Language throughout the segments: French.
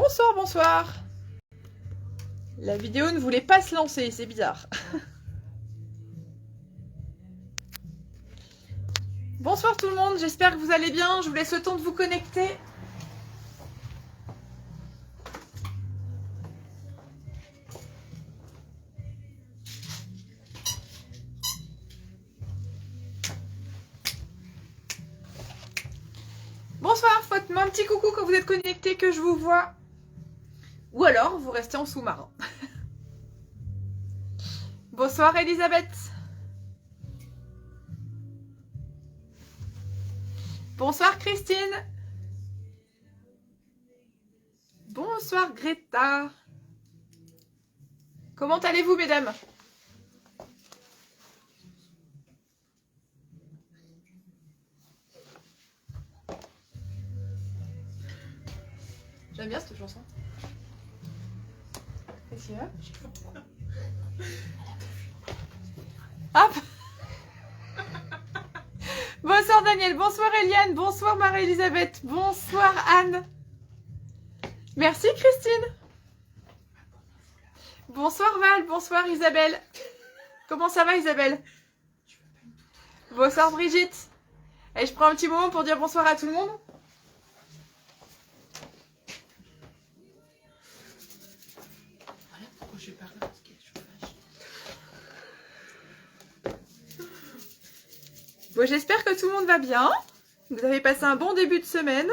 Bonsoir, bonsoir. La vidéo ne voulait pas se lancer, c'est bizarre. Bonsoir tout le monde, j'espère que vous allez bien. Je vous laisse le temps de vous connecter. Bonsoir, faites-moi un petit coucou quand vous êtes connectés, que je vous vois. Ou alors, vous restez en sous-marin. Bonsoir Elisabeth. Bonsoir Christine. Bonsoir Greta. Comment allez-vous mesdames? J'aime bien cette chanson. Qu'est-ce qu'il y a? Hop. Bonsoir Daniel, bonsoir Eliane, bonsoir Marie-Elisabeth, bonsoir Anne. Merci Christine. Bonsoir Val, bonsoir Isabelle. Comment ça va Isabelle? Bonsoir Brigitte. Et je prends un petit moment pour dire bonsoir à tout le monde. Bon, j'espère que tout le monde va bien. Vous avez passé un bon début de semaine.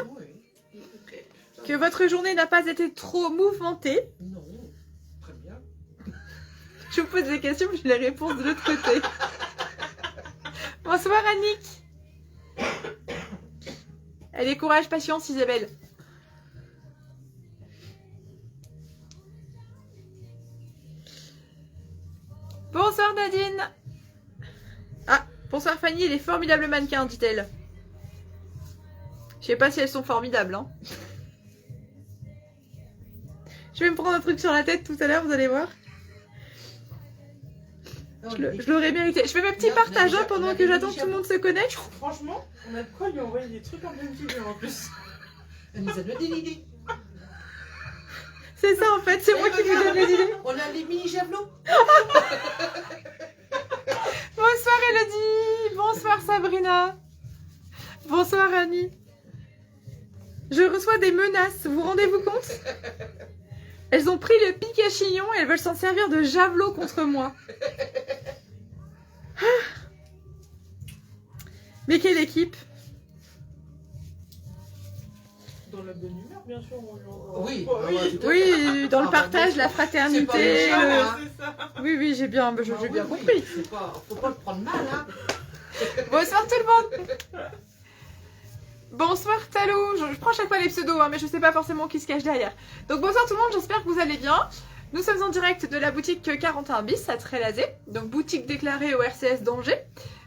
Que votre journée n'a pas été trop mouvementée. Non, très bien. Je vous pose des questions, mais j'ai les réponses de l'autre côté. Bonsoir Annick. Allez, courage, patience Isabelle. Bonsoir Nadine. Ah, bonsoir Fanny, les formidables mannequins, dit-elle. Je sais pas si elles sont formidables, hein. Je vais me prendre un truc sur la tête tout à l'heure, vous allez voir. Je l'aurais mérité. Je fais mes petits partages pendant que j'attends que tout le monde se connecte. Franchement, on a de quoi lui envoyer des trucs en pleine figure en plus. Elle nous a donné l'idée. C'est ça en fait, c'est moi qui vous donne les idées. On a les mini javelots. Bonsoir Elodie, bonsoir Sabrina, bonsoir Annie. Je reçois des menaces, vous rendez-vous compte? Elles ont pris le pic à chignon et elles veulent s'en servir de javelot contre moi. Mais quelle équipe! Dans la bonne humeur, bien sûr. Oui, Oui, dans le partage, la fraternité. C'est pas méchant, hein. C'est ça. Oui, j'ai bien, j'ai bien compris. Faut pas le prendre mal, hein. Bonsoir tout le monde. Bonsoir Talou. Je prends à chaque fois les pseudos, hein, mais je sais pas forcément qui se cache derrière. Donc bonsoir tout le monde, j'espère que vous allez bien. Nous sommes en direct de la boutique 41 bis à Trélazé, donc boutique déclarée au RCS d'Angers.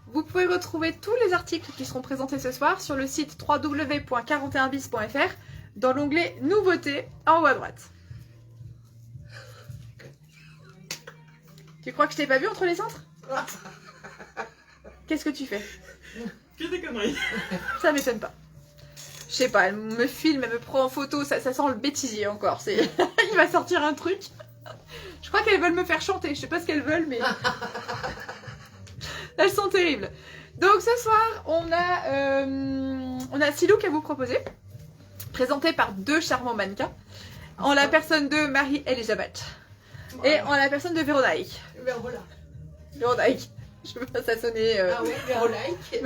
Vous pouvez retrouver tous les articles qui seront présentés ce soir sur le site www.41bis.fr dans l'onglet Nouveautés en haut à droite. Tu crois que je t'ai pas vu entre les cintres? Qu'est-ce que tu fais? Que des conneries. Ça m'étonne pas. Je sais pas, elle me filme, elle me prend en photo, ça sent le bêtisier encore. Il va sortir un truc. Je crois qu'elles veulent me faire chanter, je sais pas ce qu'elles veulent, mais... Elles sont terribles. Donc ce soir, on a Silouk à vous proposer, présenté par deux charmants mannequins, en la personne de Marie-Elisabeth et en la personne de Véronique. Ben voilà. Véronique. Je veux pas ça sonner... Ah ouais, on like.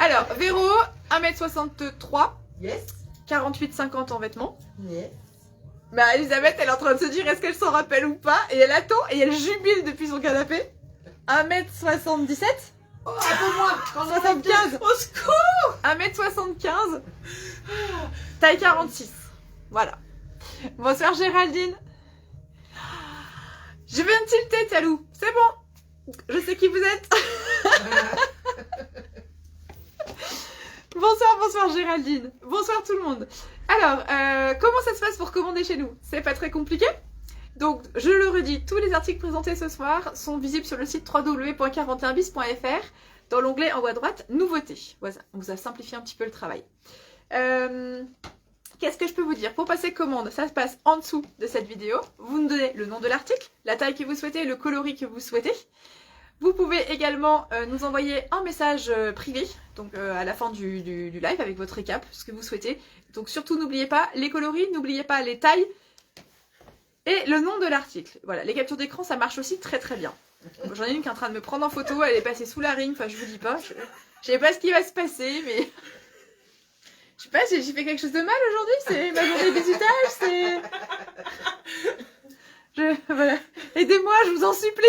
Alors, Véro, 1m63, Yes. 48-50 en vêtements. Yes. Bah, Elisabeth, elle est en train de se dire est-ce qu'elle s'en rappelle ou pas, et elle attend et elle jubile depuis son canapé. 1m77, Oh, un peu moins. 75, Au secours. 1m75, taille 46. Voilà. Bonsoir Géraldine. Je viens de tilter, Talou. C'est bon. Je sais qui vous êtes. Bonsoir Géraldine. Bonsoir tout le monde. Alors, comment ça se passe pour commander chez nous? C'est pas très compliqué. Donc, je le redis, tous les articles présentés ce soir sont visibles sur le site www.41bis.fr dans l'onglet en haut à droite, nouveautés. Voilà, on vous a simplifié un petit peu le travail. qu'est-ce que je peux vous dire? Pour passer commande, ça se passe en dessous de cette vidéo. Vous nous donnez le nom de l'article, la taille que vous souhaitez, le coloris que vous souhaitez. Vous pouvez également nous envoyer un message privé, donc à la fin du live avec votre récap, ce que vous souhaitez. Donc surtout n'oubliez pas les coloris, n'oubliez pas les tailles et le nom de l'article. Voilà, les captures d'écran ça marche aussi très très bien. J'en ai une qui est en train de me prendre en photo, elle est passée sous la ring, enfin je vous dis pas, je sais pas ce qui va se passer, mais... Je sais pas, j'ai fait quelque chose de mal aujourd'hui, c'est ma journée de visitage, c'est... Voilà. Aidez-moi, je vous en supplie.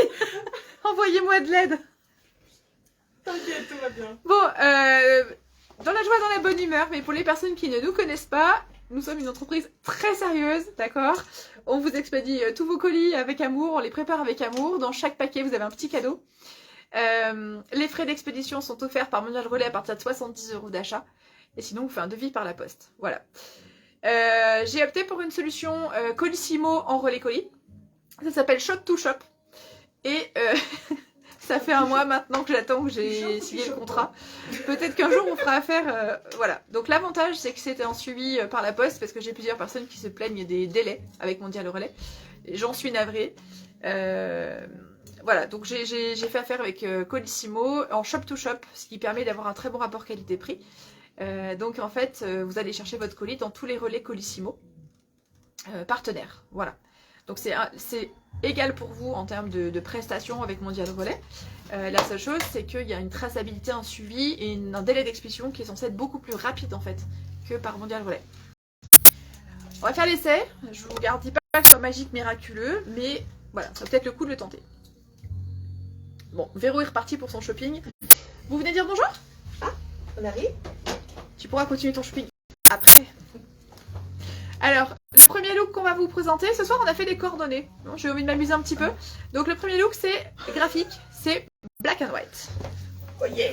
Envoyez-moi de l'aide. T'inquiète, tout va bien. Bon, dans la joie, dans la bonne humeur, mais pour les personnes qui ne nous connaissent pas, nous sommes une entreprise très sérieuse, d'accord? On vous expédie tous vos colis avec amour, on les prépare avec amour. Dans chaque paquet, vous avez un petit cadeau. Les frais d'expédition sont offerts par Mondial Relais à partir de 70 € d'achat. Et sinon, on vous fait un devis par la poste. Voilà. J'ai opté pour une solution Colissimo en relais colis. Ça s'appelle Shop to Shop. Et ça fait un mois maintenant que j'attends que j'ai signé le contrat. Peut-être qu'un jour on fera affaire. Voilà. Donc l'avantage c'est que c'était en suivi par la poste parce que j'ai plusieurs personnes qui se plaignent des délais avec Mondial Relais. J'en suis navrée. Voilà, donc j'ai fait affaire avec Colissimo en shop to shop, ce qui permet d'avoir un très bon rapport qualité-prix. Donc en fait, vous allez chercher votre colis dans tous les relais Colissimo partenaires. Voilà. Donc c'est égal pour vous en termes de prestations avec Mondial Relais. La seule chose, c'est qu'il y a une traçabilité, un suivi et un délai d'expédition qui est censé être beaucoup plus rapide en fait que par Mondial Relais. On va faire l'essai. Je vous garantis pas que ce soit magique, miraculeux, mais voilà, ça vaut peut-être le coup de le tenter. Bon, Véro est reparti pour son shopping. Vous venez dire bonjour? Ah, on arrive? Tu pourras continuer ton shopping après. Alors, le premier look qu'on va vous présenter, ce soir on a fait des coordonnées. J'ai envie de m'amuser un petit peu. Donc le premier look c'est graphique, c'est black and white. Oh yeah!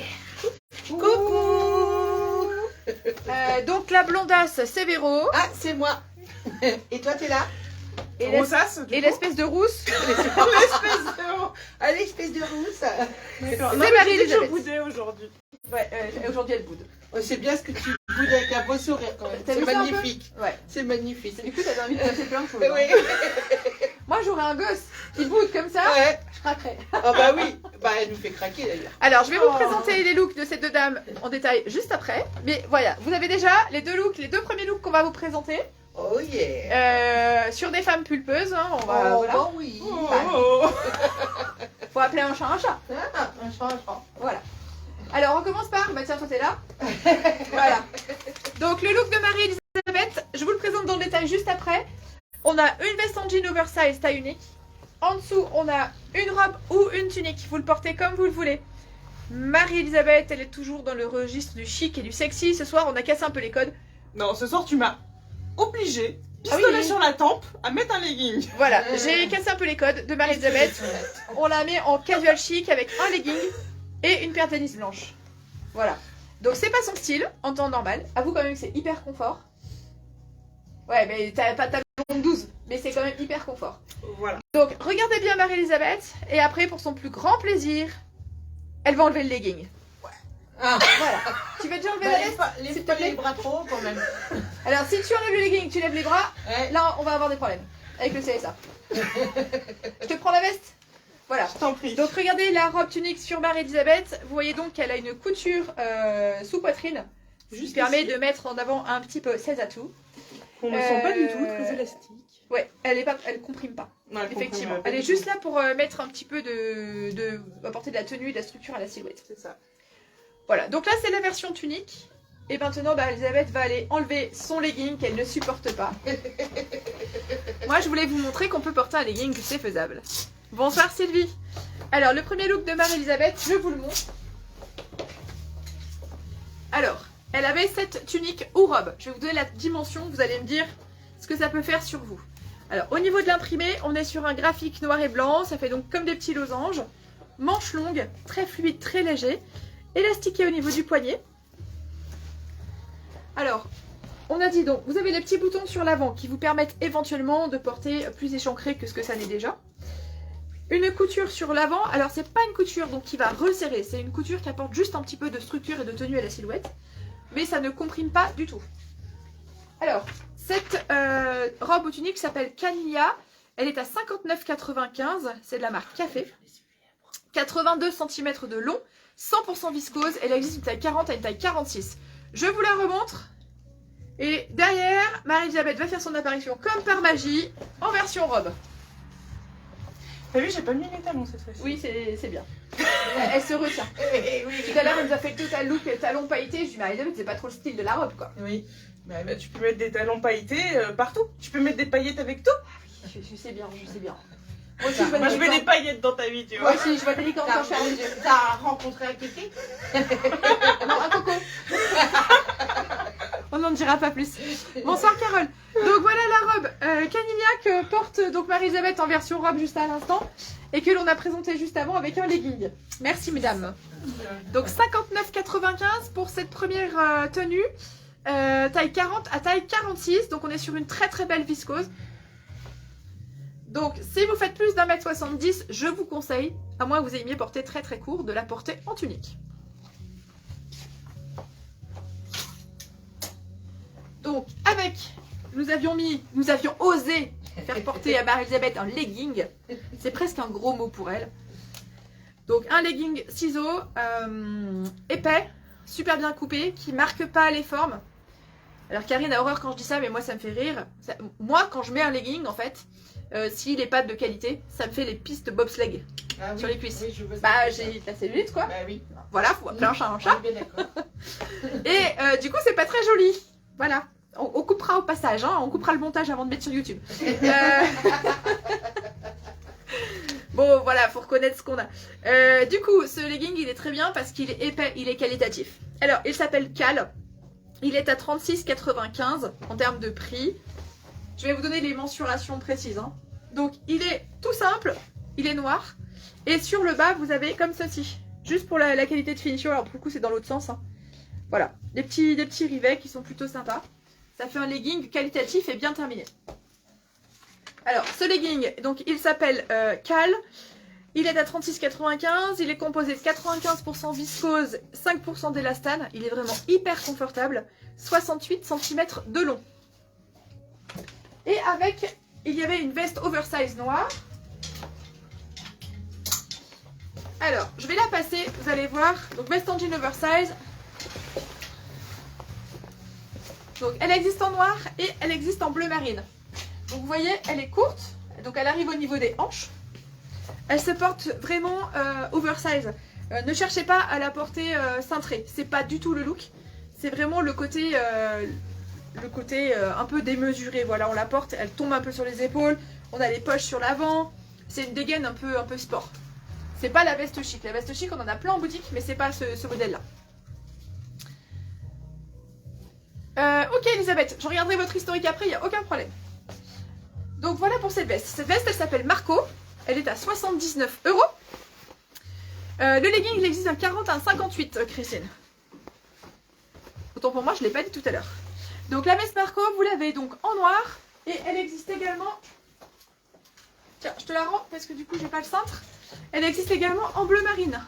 Coucou. Donc la blondasse c'est Véro. Ah, c'est moi! Et toi, t'es là? Et Rosace, du coup. l'espèce de rousse. L'espèce de... Ah, l'espèce de rousse! D'accord. C'est Non, mais Marie-Elisabeth. je boudais aujourd'hui. Ouais, aujourd'hui elle boude. Oh, c'est bien ce que tu boudes avec un beau sourire quand même. T'as C'est vu ça un peu? magnifique. Ouais. C'est magnifique. Du coup t'as envie de passer plein de choses. hein. Oui. Moi j'aurais un gosse qui boude comme ça, Ouais. je craquerais. Ah bah oui. Bah elle nous fait craquer d'ailleurs. Alors, je vais vous Oh. présenter les looks de ces deux dames en détail juste après. Mais voilà, vous avez déjà les deux premiers looks qu'on va vous présenter Oh yeah. sur des femmes pulpeuses. Hein, on va, Oh voilà. bah oui. Oh, Bah, oh, oh. Faut appeler un chat un chat. Ah, un chat. Voilà. Alors, on commence par. Bah tiens, toi t'es là. Voilà. Donc, le look de Marie-Elisabeth, je vous le présente dans le détail juste après. On a une veste en jean oversize taille unique. En dessous, on a une robe ou une tunique. Vous le portez comme vous le voulez. Marie-Elisabeth, elle est toujours dans le registre du chic et du sexy. Ce soir, on a cassé un peu les codes. Non, ce soir, tu m'as obligé, Ah oui, pistolet oui. sur la tempe, à mettre un legging. Voilà, j'ai cassé un peu les codes de Marie-Elisabeth. On la met en casual chic avec un legging et une paire de tennis blanche. Voilà. Donc c'est pas son style en temps normal. Avoue quand même que c'est hyper confort. Ouais, mais t'as pas ta longue 12, mais c'est quand même hyper confort. Voilà. Donc regardez bien Marie-Elisabeth et après pour son plus grand plaisir, elle va enlever le legging. Ah. Voilà. Tu veux déjà enlever Bah, la lève veste pas, s'il lève te pas plaît. les bras trop haut quand même. Alors si tu enlèves le legging, tu lèves les bras, Ouais. là on va avoir des problèmes avec le CSA. Je te prends la veste. Voilà. Je t'en prie. Donc regardez la robe tunique sur Marie-Elisabeth. Vous voyez donc qu'elle a une couture sous poitrine, ce qui Juste permet ici. de mettre en avant un petit peu ses atouts. On ne sent pas du tout Euh, très élastique. Ouais, elle comprime pas. Non, elle Effectivement, comprend pas elle est du juste tout. là pour mettre un petit peu apporter de la tenue et de la structure à la silhouette. C'est ça. Voilà, donc là c'est la version tunique. Et maintenant, bah, Elisabeth va aller enlever son legging qu'elle ne supporte pas. Moi, je voulais vous montrer qu'on peut porter un legging, que c'est faisable. Bonsoir Sylvie. Alors, le premier look de Marie-Elisabeth, je vous le montre. Alors, elle avait cette tunique ou robe. Je vais vous donner la dimension, vous allez me dire ce que ça peut faire sur vous. Alors, au niveau de l'imprimé, on est sur un graphique noir et blanc. Ça fait donc comme des petits losanges. Manches longues, très fluide, très léger. Élastiqué au niveau du poignet. Alors, on a dit donc, vous avez les petits boutons sur l'avant qui vous permettent éventuellement de porter plus échancré que ce que ça n'est déjà. Une couture sur l'avant, alors c'est pas une couture donc qui va resserrer, c'est une couture qui apporte juste un petit peu de structure et de tenue à la silhouette, mais ça ne comprime pas du tout. Alors, robe au tunique qui s'appelle Canilia. Elle est à 59,95. C'est de la marque Café. 82 cm de long, 100% viscose. Elle existe d'une taille 40 à une taille 46. Je vous la remontre. Et derrière, Marie-Elisabeth va faire son apparition comme par magie en version robe. T'as vu, j'ai pas mis les talons cette fois-ci. Oui, c'est bien. Elle se retient. Tout à l'heure, elle nous a fait le total look talons pailletés. Je lui dis, Marie-Elisabeth, c'est pas trop le style de la robe, quoi. Oui. Bah, tu peux mettre des talons pailletés partout. Tu peux mettre des paillettes avec tout. Je sais bien, je sais bien. Moi aussi, Moi, je mets des paillettes dans ta vie, tu vois. Moi aussi, je vois des licornes quand je ferme les yeux. T'as rencontré un kéké? Non, un coco. On n'en dira pas plus. Bonsoir Carole. Donc voilà la robe Canilia que porte donc Marie-Elisabeth en version robe juste à l'instant et que l'on a présenté juste avant avec un legging. Merci mesdames. Donc 59,95 pour cette première tenue. Taille 40 à taille 46. Donc on est sur une très très belle viscose. Donc si vous faites plus d'1m70, je vous conseille, à moins que vous aimiez porter très très court, de la porter en tunique. Donc avec, nous avions osé faire porter à Marie-Elisabeth un legging. C'est presque un gros mot pour elle. Donc un legging ciseau épais, super bien coupé, qui marque pas les formes. Alors Karine a horreur quand je dis ça, mais moi ça me fait rire. Moi quand je mets un legging en fait, s'il n'est pas de qualité, ça me fait les pistes bobsleigh sur les cuisses. Oui, je veux ça. Bah j'ai la cellulite quoi. Bah oui. Voilà, faut appeler un chat un chat. On est bien d'accord. Et du coup c'est pas très joli. Voilà. On coupera au passage, hein, on coupera le montage avant de mettre sur YouTube. Bon voilà, faut reconnaître ce qu'on a. Du coup, ce legging il est très bien parce qu'il est épais, il est qualitatif. Alors, il s'appelle Cal. Il est à 36,95 en termes de prix. Je vais vous donner les mensurations précises. Hein. Donc, il est tout simple, il est noir. Et sur le bas, vous avez comme ceci. Juste pour la qualité de finition, alors pour le coup, c'est dans l'autre sens. Hein. Voilà, des petits rivets qui sont plutôt sympas. Ça fait un legging qualitatif et bien terminé. Alors, ce legging, donc il s'appelle Cal. Il est à 36,95. Il est composé de 95% viscose, 5% d'élastane. Il est vraiment hyper confortable. 68 cm de long. Et avec, il y avait une veste oversize noire. Alors, je vais la passer, vous allez voir. Donc, veste en jean oversize. Donc, elle existe en noir et elle existe en bleu marine. Donc, vous voyez, elle est courte. Donc, elle arrive au niveau des hanches. Elle se porte vraiment oversize. Ne cherchez pas à la porter cintrée. C'est pas du tout le look. C'est vraiment le côté un peu démesuré. Voilà, on la porte, elle tombe un peu sur les épaules. On a les poches sur l'avant. C'est une dégaine un peu sport. C'est pas la veste chic. La veste chic, on en a plein en boutique, mais c'est pas ce modèle-là. Ok Elisabeth, je regarderai votre historique après, il n'y a aucun problème. Donc voilà pour cette veste. Cette veste, elle s'appelle Marco. Elle est à 79 €. Le legging, il existe un 40 à un 58, Christine. Autant pour moi, je ne l'ai pas dit tout à l'heure. Donc la veste Marco, vous l'avez donc en noir. Et elle existe également... Tiens, je te la rends parce que du coup, j'ai pas le cintre. Elle existe également en bleu marine.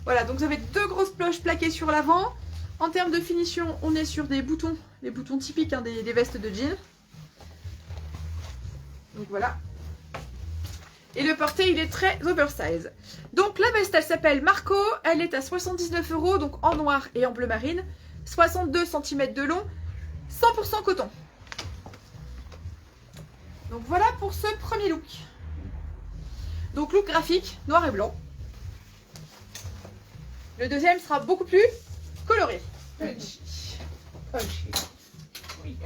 Voilà, donc vous avez deux grosses cloches plaquées sur l'avant. En termes de finition, on est sur des boutons, les boutons typiques hein, des vestes de jean. Donc voilà. Et le porté, il est très oversize. Donc la veste, elle s'appelle Marco. Elle est à 79 €, donc en noir et en bleu marine. 62 cm de long, 100% coton. Donc voilà pour ce premier look. Donc look graphique, noir et blanc. Le deuxième sera beaucoup plus coloré. Punchy. Punchy. Oui.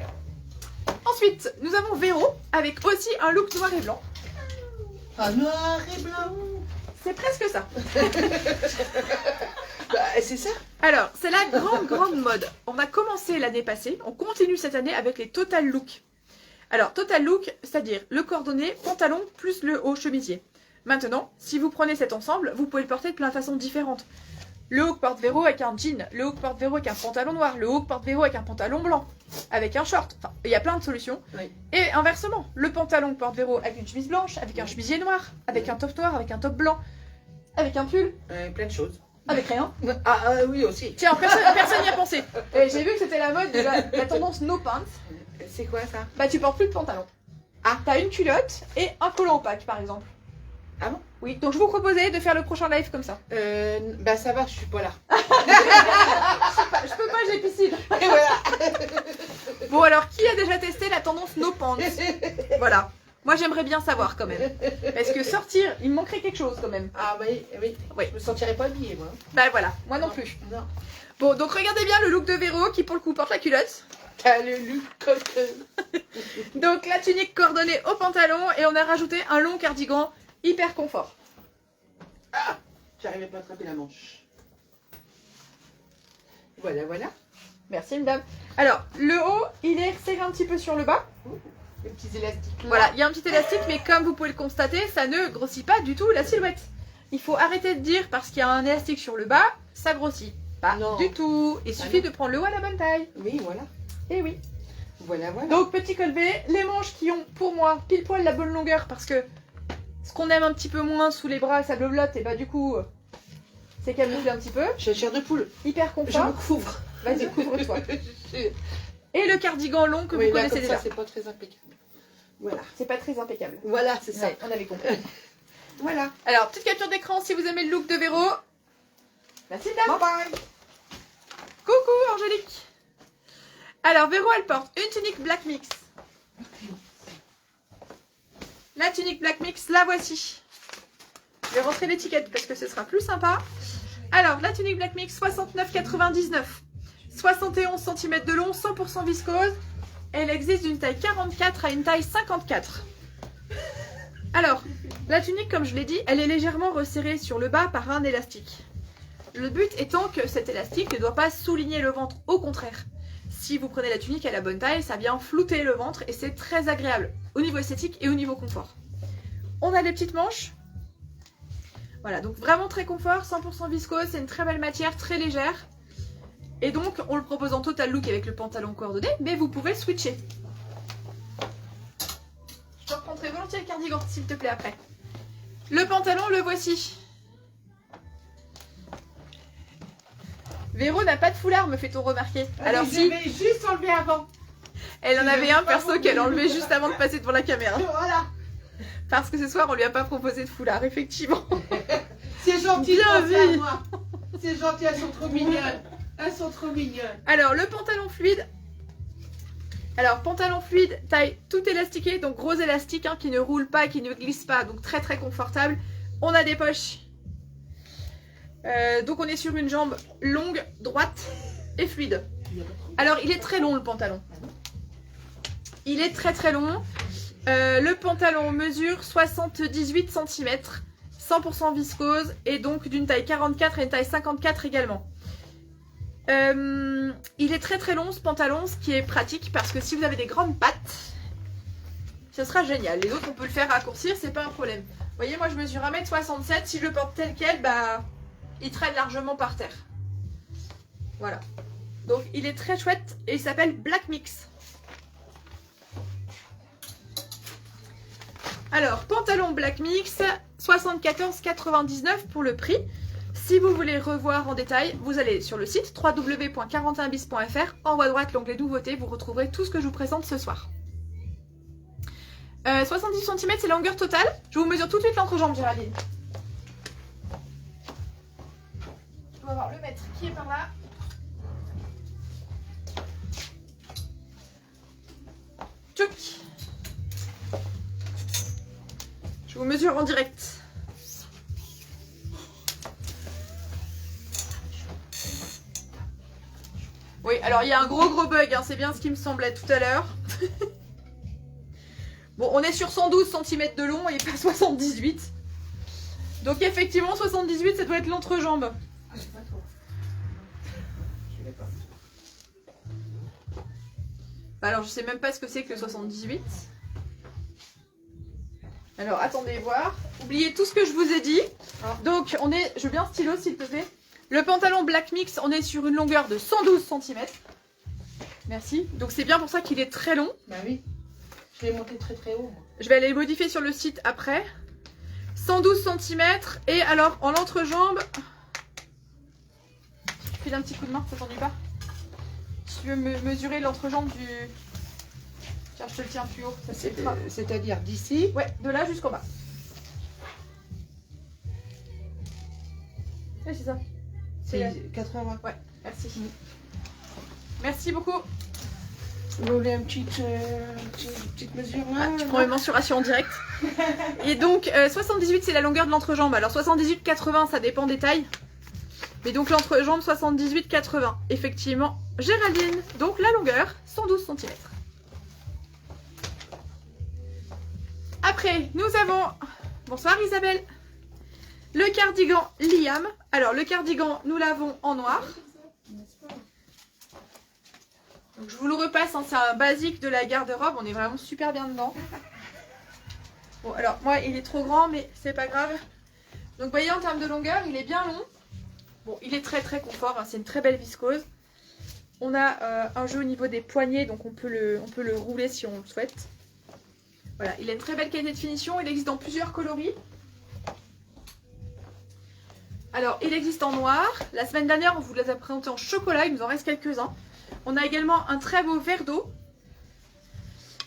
Ensuite, nous avons Véro avec aussi un look noir et blanc. Ah, noir et blanc. C'est presque ça. Bah, c'est ça. Alors, c'est la grande mode. On a commencé l'année passée, on continue cette année avec les total look. Alors, total look, c'est-à-dire le cordonnet, pantalon plus le haut chemisier. Maintenant, si vous prenez cet ensemble, vous pouvez le porter de plein de façons différentes. Le haut porte Véro avec un jean, le haut porte Véro avec un pantalon noir, le haut porte Véro avec un pantalon blanc, avec un short. Enfin, il y a plein de solutions. Oui. Et inversement, le pantalon porte Véro avec une chemise blanche, avec un chemisier noir, avec un top noir, avec un top blanc, avec un pull, Plein de choses. avec rien. Ah, oui aussi. Tiens, personne n'y a pensé. Et j'ai vu que c'était la mode de la tendance no pants. C'est quoi ça? Bah tu portes plus de pantalon. Ah. T'as une culotte et un collant opaque par exemple. Ah bon? Oui, donc je vous proposais de faire le prochain live comme ça. Bah ça va, je suis pas là. Je peux pas, j'ai piscine. Et voilà. Bon alors, qui a déjà testé la tendance no pants? Voilà. Moi j'aimerais bien savoir quand même. Parce que sortir, il me manquerait quelque chose quand même. Ah oui, oui. Oui. Je me sentirais pas habillée, moi. Bah voilà, moi non plus. Non. Bon, donc regardez bien le look de Véro qui pour le coup porte la culotte. T'as le look coton. Donc la tunique coordonnée au pantalon et on a rajouté un long cardigan hyper confort. J'arrivais pas à attraper la manche. Voilà, voilà. Merci madame. Alors, le haut, il est resserré un petit peu sur le bas. Les petits élastiques là. Voilà, il y a un petit élastique, mais comme vous pouvez le constater, ça ne grossit pas du tout la silhouette. Il faut arrêter de dire parce qu'il y a un élastique sur le bas, ça grossit. Pas Non. du tout. Il Ah suffit non. de prendre le haut à la bonne taille. Oui, voilà. Et oui. Voilà, voilà. Donc petit collet, les manches qui ont pour moi pile poil la bonne longueur parce que ce qu'on aime un petit peu moins sous les bras, ça bleulotte et bah du coup, c'est camouflé un petit peu. J'ai chair de poule. Hyper Je me confort. couvre. Vas-y, couvre-toi. Et le cardigan long que Oui, vous là, connaissez comme déjà. ça, c'est pas très impeccable. Voilà. C'est pas très impeccable. Voilà, c'est ça. Ouais, on avait compris. Voilà. Alors, petite capture d'écran si vous aimez le look de Véro. Merci madame. Bye bye. Coucou Angélique. Alors Véro elle porte une tunique Black Mix. La tunique Black Mix, la voici. Je vais rentrer l'étiquette parce que ce sera plus sympa. Alors la tunique Black Mix 69,99. 71 cm de long, 100% viscose. Elle existe d'une taille 44 à une taille 54. Alors, la tunique comme je l'ai dit, elle est légèrement resserrée sur le bas par un élastique. Le but étant que cet élastique ne doit pas souligner le ventre, au contraire. Si vous prenez la tunique à la bonne taille, ça vient flouter le ventre et c'est très agréable au niveau esthétique et au niveau confort. On a les petites manches. Voilà, donc vraiment très confort, 100% viscose, c'est une très belle matière, très légère. Et donc, on le propose en total look avec le pantalon coordonné, mais vous pouvez switcher. Je te reprendrai volontiers le cardigan, s'il te plaît, après. Le pantalon, le voici. Véro n'a pas de foulard, me fait-on remarquer. Alors je si, vais juste enlever avant. elle en avait un perso qu'elle enlevait juste avant de passer devant la caméra. Voilà. Parce que ce soir, on lui a pas proposé de foulard, effectivement. C'est gentil de Bien penser à vu. moi. C'est gentil, elles sont trop mignonnes. Elles sont trop mignonnes. Alors, le pantalon fluide. Alors, pantalon fluide, taille tout élastiqué, donc gros élastique hein, qui ne roule pas, qui ne glisse pas, donc très très confortable. On a des poches. Donc on est sur une jambe longue, droite et fluide. Alors, il est très long le pantalon. Il est très très long. Le pantalon mesure 78 cm, 100% viscose et donc d'une taille 44 et une taille 54 également. Il est très très long ce pantalon, ce qui est pratique parce que si vous avez des grandes pattes, ce sera génial. Les autres on peut le faire raccourcir, c'est pas un problème. Vous voyez, moi je mesure 1m67, si je le porte tel quel, bah il traîne largement par terre. Voilà. Donc il est très chouette et il s'appelle Black Mix. Alors, pantalon Black Mix, 74,99 pour le prix. Si vous voulez revoir en détail, vous allez sur le site www.41bis.fr. En haut à droite, l'onglet nouveautés, vous retrouverez tout ce que je vous présente ce soir. 70 cm, c'est la longueur totale. Je vous mesure tout de suite l'entrejambe, Géraldine. Je dois voir le mètre qui est par là. Tchouk. Je vous mesure en direct. Oui, alors il y a un gros bug, hein, c'est bien ce qui me semblait tout à l'heure. Bon, on est sur 112 cm de long et pas 78. Donc effectivement, 78, ça doit être l'entrejambe. Ah, c'est pas toi. Je l'ai pas. Alors, je sais même pas ce que c'est que le 78. Alors, attendez voir. Oubliez tout ce que je vous ai dit. Donc, on est... Je veux bien un stylo, s'il te plaît. Le pantalon Black Mix, on est sur une longueur de 112 cm. Merci. Donc, c'est bien pour ça qu'il est très long. Bah oui. Je l'ai monté très très haut. Moi. Je vais aller modifier sur le site après. 112 cm. Et alors, en l'entrejambe... Je file un petit coup de main, ça t'ennuie pas? Tu veux me mesurer l'entrejambe je le tiens plus haut. Ça c'est ultra. C'est-à-dire d'ici. Ouais, de là jusqu'en bas. Ouais, c'est ça. C'est C'est 80. Ouais, merci. Merci beaucoup. Vous voulez une petite mesure là? Ah, tu prends une mensuration en direct. Et donc 78 c'est la longueur de l'entrejambe. Alors 78-80 ça dépend des tailles. Mais donc l'entrejambe 78-80. Effectivement, Géraldine. Donc la longueur 112 cm. Après, nous avons... Bonsoir Isabelle. Le cardigan Liam. Alors le cardigan, nous l'avons en noir. Donc, je vous le repasse, hein, c'est un basique de la garde-robe. On est vraiment super bien dedans. Bon, alors moi, il est trop grand, mais c'est pas grave. Donc, vous voyez, en termes de longueur, il est bien long. Bon, il est très très confort. Hein, c'est une très belle viscose. On a un jeu au niveau des poignets, donc on peut le rouler si on le souhaite. Voilà, il a une très belle qualité de finition. Il existe dans plusieurs coloris. Alors, il existe en noir. La semaine dernière, on vous les a présentés en chocolat. Il nous en reste quelques-uns. On a également un très beau verre d'eau.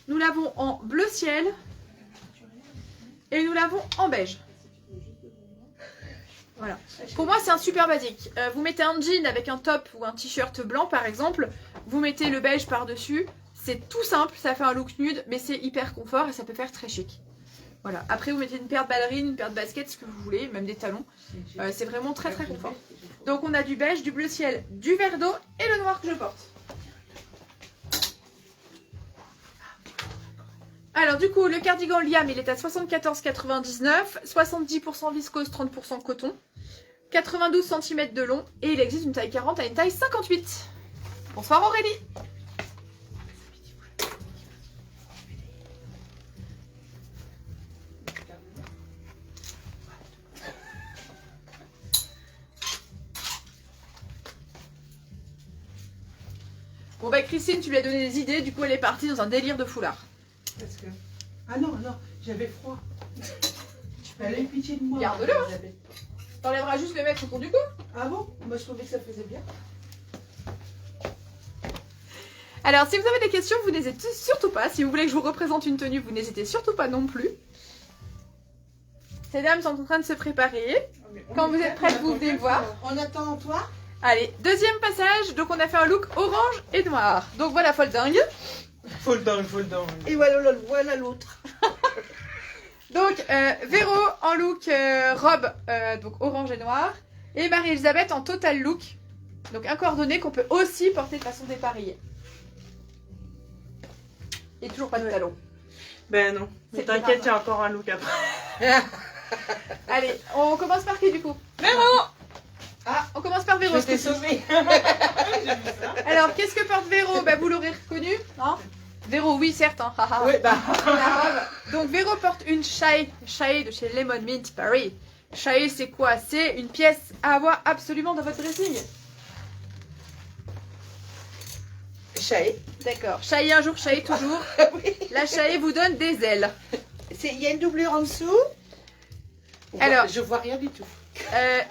Nous l'avons en bleu ciel. Et nous l'avons en beige. Voilà. Pour moi, c'est un super basique. Vous mettez un jean avec un top ou un t-shirt blanc, par exemple. Vous mettez le beige par-dessus. C'est tout simple. Ça fait un look nude, mais c'est hyper confort et ça peut faire très chic. Voilà. Après, vous mettez une paire de ballerines, une paire de baskets, ce que vous voulez, même des talons. C'est vraiment très très confort. Donc, on a du beige, du bleu ciel, du vert d'eau et le noir que je porte. Alors du coup, le cardigan Liam, il est à 74,99, 70% viscose, 30% coton, 92 cm de long et il existe une taille 40 à une taille 58. Bonsoir Aurélie. Bon bah Christine, tu lui as donné des idées, du coup elle est partie dans un délire de foulard. Parce que... Ah non, non, j'avais froid. Tu peux aller pitié de moi. Garde-le, hein. T'enlèveras juste le mettre autour du cou. Ah bon? Moi je trouvais que ça faisait bien. Alors si vous avez des questions, vous n'hésitez surtout pas. Si vous voulez que je vous représente une tenue, vous n'hésitez surtout pas non plus. Ces dames sont en train de se préparer. Quand vous êtes prêtes, vous venez me voir. On attend toi? Allez, deuxième passage. Donc on a fait un look orange et noir. Donc voilà, folding. Faut le dingue. Et voilà l'autre. Donc Véro en look robe, donc orange et noir. Et Marie-Elisabeth en total look. Donc un coordonné qu'on peut aussi porter de façon dépareillée. Et toujours pas de talons. Ben non, mais C'est t'inquiète, grave. il y a encore un look après. Allez, on commence par qui du coup? Véro. Ah, on commence par Véro. Je t'ai sauvé. Alors, qu'est-ce que porte Véro? Bah, vous l'aurez reconnu, hein? Véro, oui, certes, hein. haha. Oui, bah. La robe. Donc, Véro porte une Chaille de chez Lemon Mint Paris. Chaille, c'est quoi? C'est une pièce à avoir absolument dans votre dressing. Chaille. D'accord. Chaille un jour, Chaille toujours. Oui. La Chaille vous donne des ailes. Il y a une doublure en dessous. Alors. Je vois rien du tout.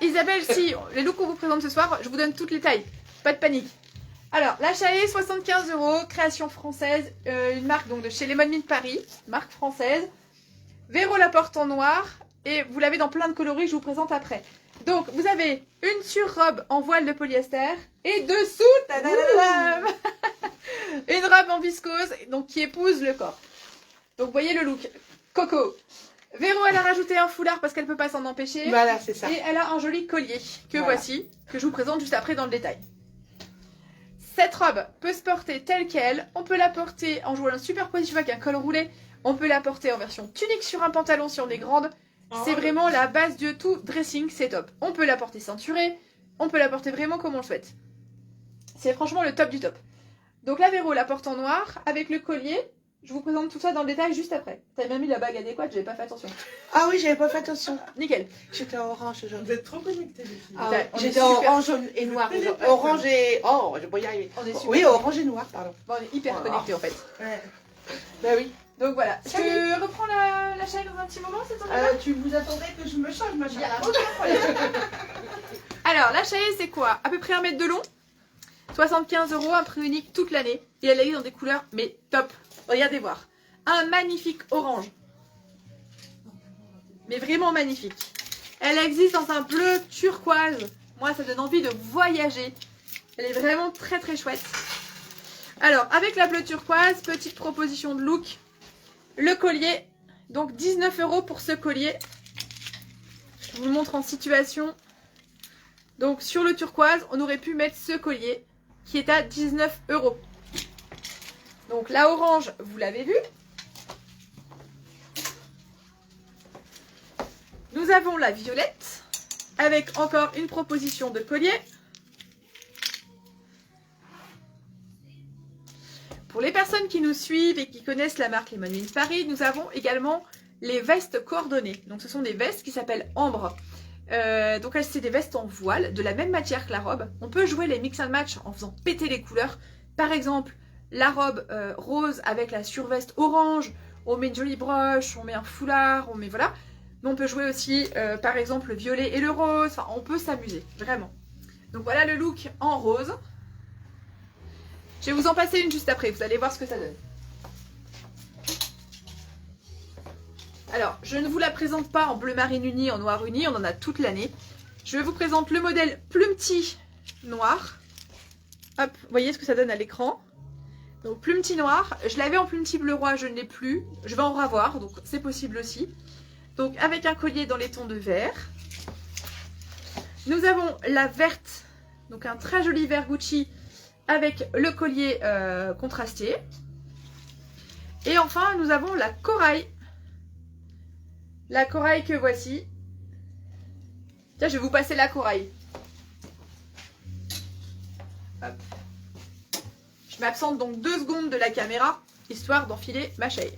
Isabelle, si, les looks qu'on vous présente ce soir, je vous donne toutes les tailles. Pas de panique. Alors, la Chaille, 75 €, création française, une marque donc de chez Lemon Mint Paris, marque française. Véro la porte en noir et vous l'avez dans plein de coloris, je vous présente après. Donc, vous avez une surrobe en voile de polyester et dessous, tadadadam, une robe en viscose donc qui épouse le corps. Donc, vous voyez le look. Coco. Véro, elle a rajouté un foulard parce qu'elle peut pas s'en empêcher. Voilà, c'est ça. Et elle a un joli collier que Voilà. voici, que je vous présente juste après dans le détail. Cette robe peut se porter telle qu'elle. On peut la porter en jouant un superposition avec un col roulé. On peut la porter en version tunique sur un pantalon si on est grande. C'est vraiment la base de tout dressing, c'est top. On peut la porter ceinturée. On peut la porter vraiment comme on le souhaite. C'est franchement le top du top. Donc la Véro la porte en noir avec le collier. Je vous présente tout ça dans le détail juste après. T'as même mis la bague adéquate, j'avais pas fait attention. Ah oui, j'avais pas fait attention. Nickel. J'étais en orange aujourd'hui. Vous êtes trop connectés, les filles. Ah, Ouais, on est j'étais en super. orange et noir. Vous êtes Orange et... Oh, je vais y arriver. On est super. Oui, orange et noir, pardon. Bon, on est hyper Voilà. connectés en fait. Ouais. Bah oui. Donc voilà. Salut. Je reprends la chaîne dans un petit moment, c'est ton Tu vous attendais que je me change, ma Il y a chérie. aucun problème. Alors, la chaise, c'est quoi? À peu près 1 mètre de long, 75 €, un prix unique toute l'année. Et elle est dans des couleurs, mais top. Regardez voir. un magnifique orange. Mais vraiment magnifique. Elle existe dans un bleu turquoise. Moi, ça donne envie de voyager. Elle est vraiment très très chouette. Alors, avec la bleue turquoise, petite proposition de look. Le collier. Donc 19 € pour ce collier. Je vous le montre en situation. Donc sur le turquoise, on aurait pu mettre ce collier qui est à 19 €. Donc la orange, vous l'avez vu. Nous avons la violette avec encore une proposition de collier. Pour les personnes qui nous suivent et qui connaissent la marque Lemon Mint Paris, nous avons également les vestes coordonnées. Donc ce sont des vestes qui s'appellent ambre. Donc c'est des vestes en voile, de la même matière que la robe. On peut jouer les mix and match en faisant péter les couleurs. Par exemple, la robe rose avec la surveste orange. On met une jolie broche, on met un foulard, on met voilà. Mais on peut jouer aussi par exemple le violet et le rose. Enfin, on peut s'amuser, vraiment. Donc voilà le look en rose. Je vais vous en passer une juste après, vous allez voir ce que ça donne. Alors, je ne vous la présente pas en bleu marine uni, en noir uni, on en a toute l'année. Je vous présente le modèle Plumty noir. Hop, vous voyez ce que ça donne à l'écran. Donc Plumty noir, je l'avais en Plumty bleu roi, je ne l'ai plus. Je vais en revoir, donc c'est possible aussi. Donc avec un collier dans les tons de vert. Nous avons la verte, donc un très joli vert Gucci avec le collier contrasté. Et enfin, nous avons la corail. La corail que voici. Tiens, je vais vous passer la corail. Hop. Je m'absente donc 2 secondes de la caméra, histoire d'enfiler ma chaîne.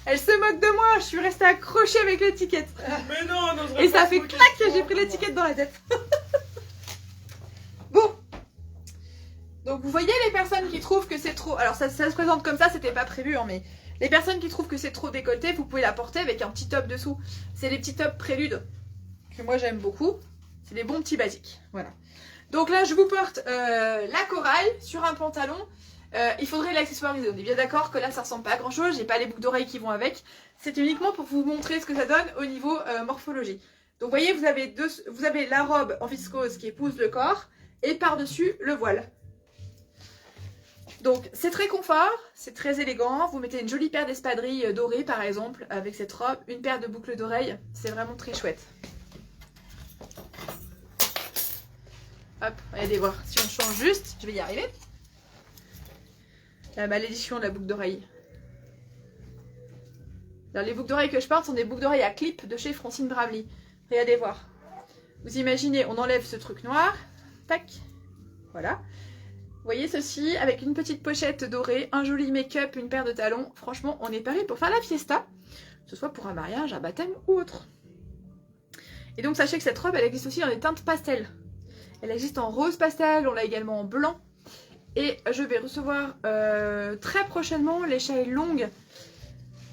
Elle se moque de moi, je suis restée accrochée avec l'étiquette. Mais non, non, Et ça fait clac que j'ai pris l'étiquette dans la tête. Bon. Donc vous voyez les personnes qui trouvent que c'est trop... Alors ça se présente comme ça, c'était pas prévu, hein, mais... Les personnes qui trouvent que c'est trop décolleté, vous pouvez la porter avec un petit top dessous. C'est les petits tops préludes que moi j'aime beaucoup. C'est des bons petits basiques. Voilà. Donc là, je vous porte la corail sur un pantalon. Il faudrait l'accessoiriser. On est bien d'accord que là ça ressemble pas à grand chose, j'ai pas les boucles d'oreilles qui vont avec. C'est uniquement pour vous montrer ce que ça donne au niveau morphologie. Donc vous voyez, vous avez la robe en viscose qui épouse le corps et par-dessus le voile. Donc c'est très confort, c'est très élégant. Vous mettez une jolie paire d'espadrilles dorées par exemple avec cette robe, une paire de boucles d'oreilles, c'est vraiment très chouette. Hop, allez voir si on change juste, je vais y arriver. La malédiction de la boucle d'oreille. Alors les boucles d'oreilles que je porte sont des boucles d'oreilles à clip de chez Francine Bramley. Regardez voir. Vous imaginez, on enlève ce truc noir. Tac. Voilà. Vous voyez ceci avec une petite pochette dorée, un joli make-up, une paire de talons. Franchement, on est paré pour faire la fiesta. Que ce soit pour un mariage, un baptême ou autre. Et donc sachez que cette robe, elle existe aussi dans des teintes pastel. Elle existe en rose pastel, on l'a également en blanc. Et je vais recevoir très prochainement les chailles longues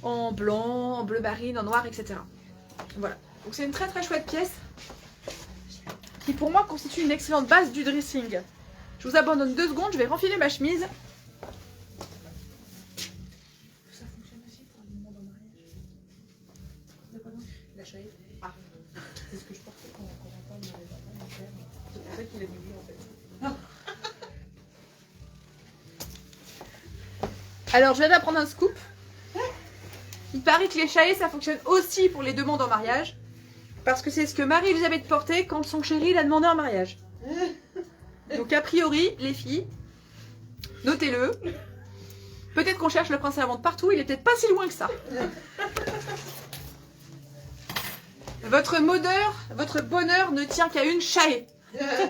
en blanc, en bleu marine, en noir, etc. Voilà. Donc c'est une très très chouette pièce qui pour moi constitue une excellente base du dressing. Je vous abandonne 2 secondes, je vais renfiler ma chemise. Ça fonctionne aussi pour les demandes en mariage. La chaîne. Ah, c'est ce que je portais quand on parle de les enfants. C'est pour ça qu'il est mouillé en fait. Alors je viens d'apprendre un scoop. Il paraît que les chaillés ça fonctionne aussi pour les demandes en mariage. Parce que c'est ce que Marie-Elisabeth portait quand son chéri l'a demandé en mariage. Donc a priori, les filles, notez-le. Peut-être qu'on cherche le prince Hermant de partout, il est peut-être pas si loin que ça. Votre bonheur ne tient qu'à une chaille.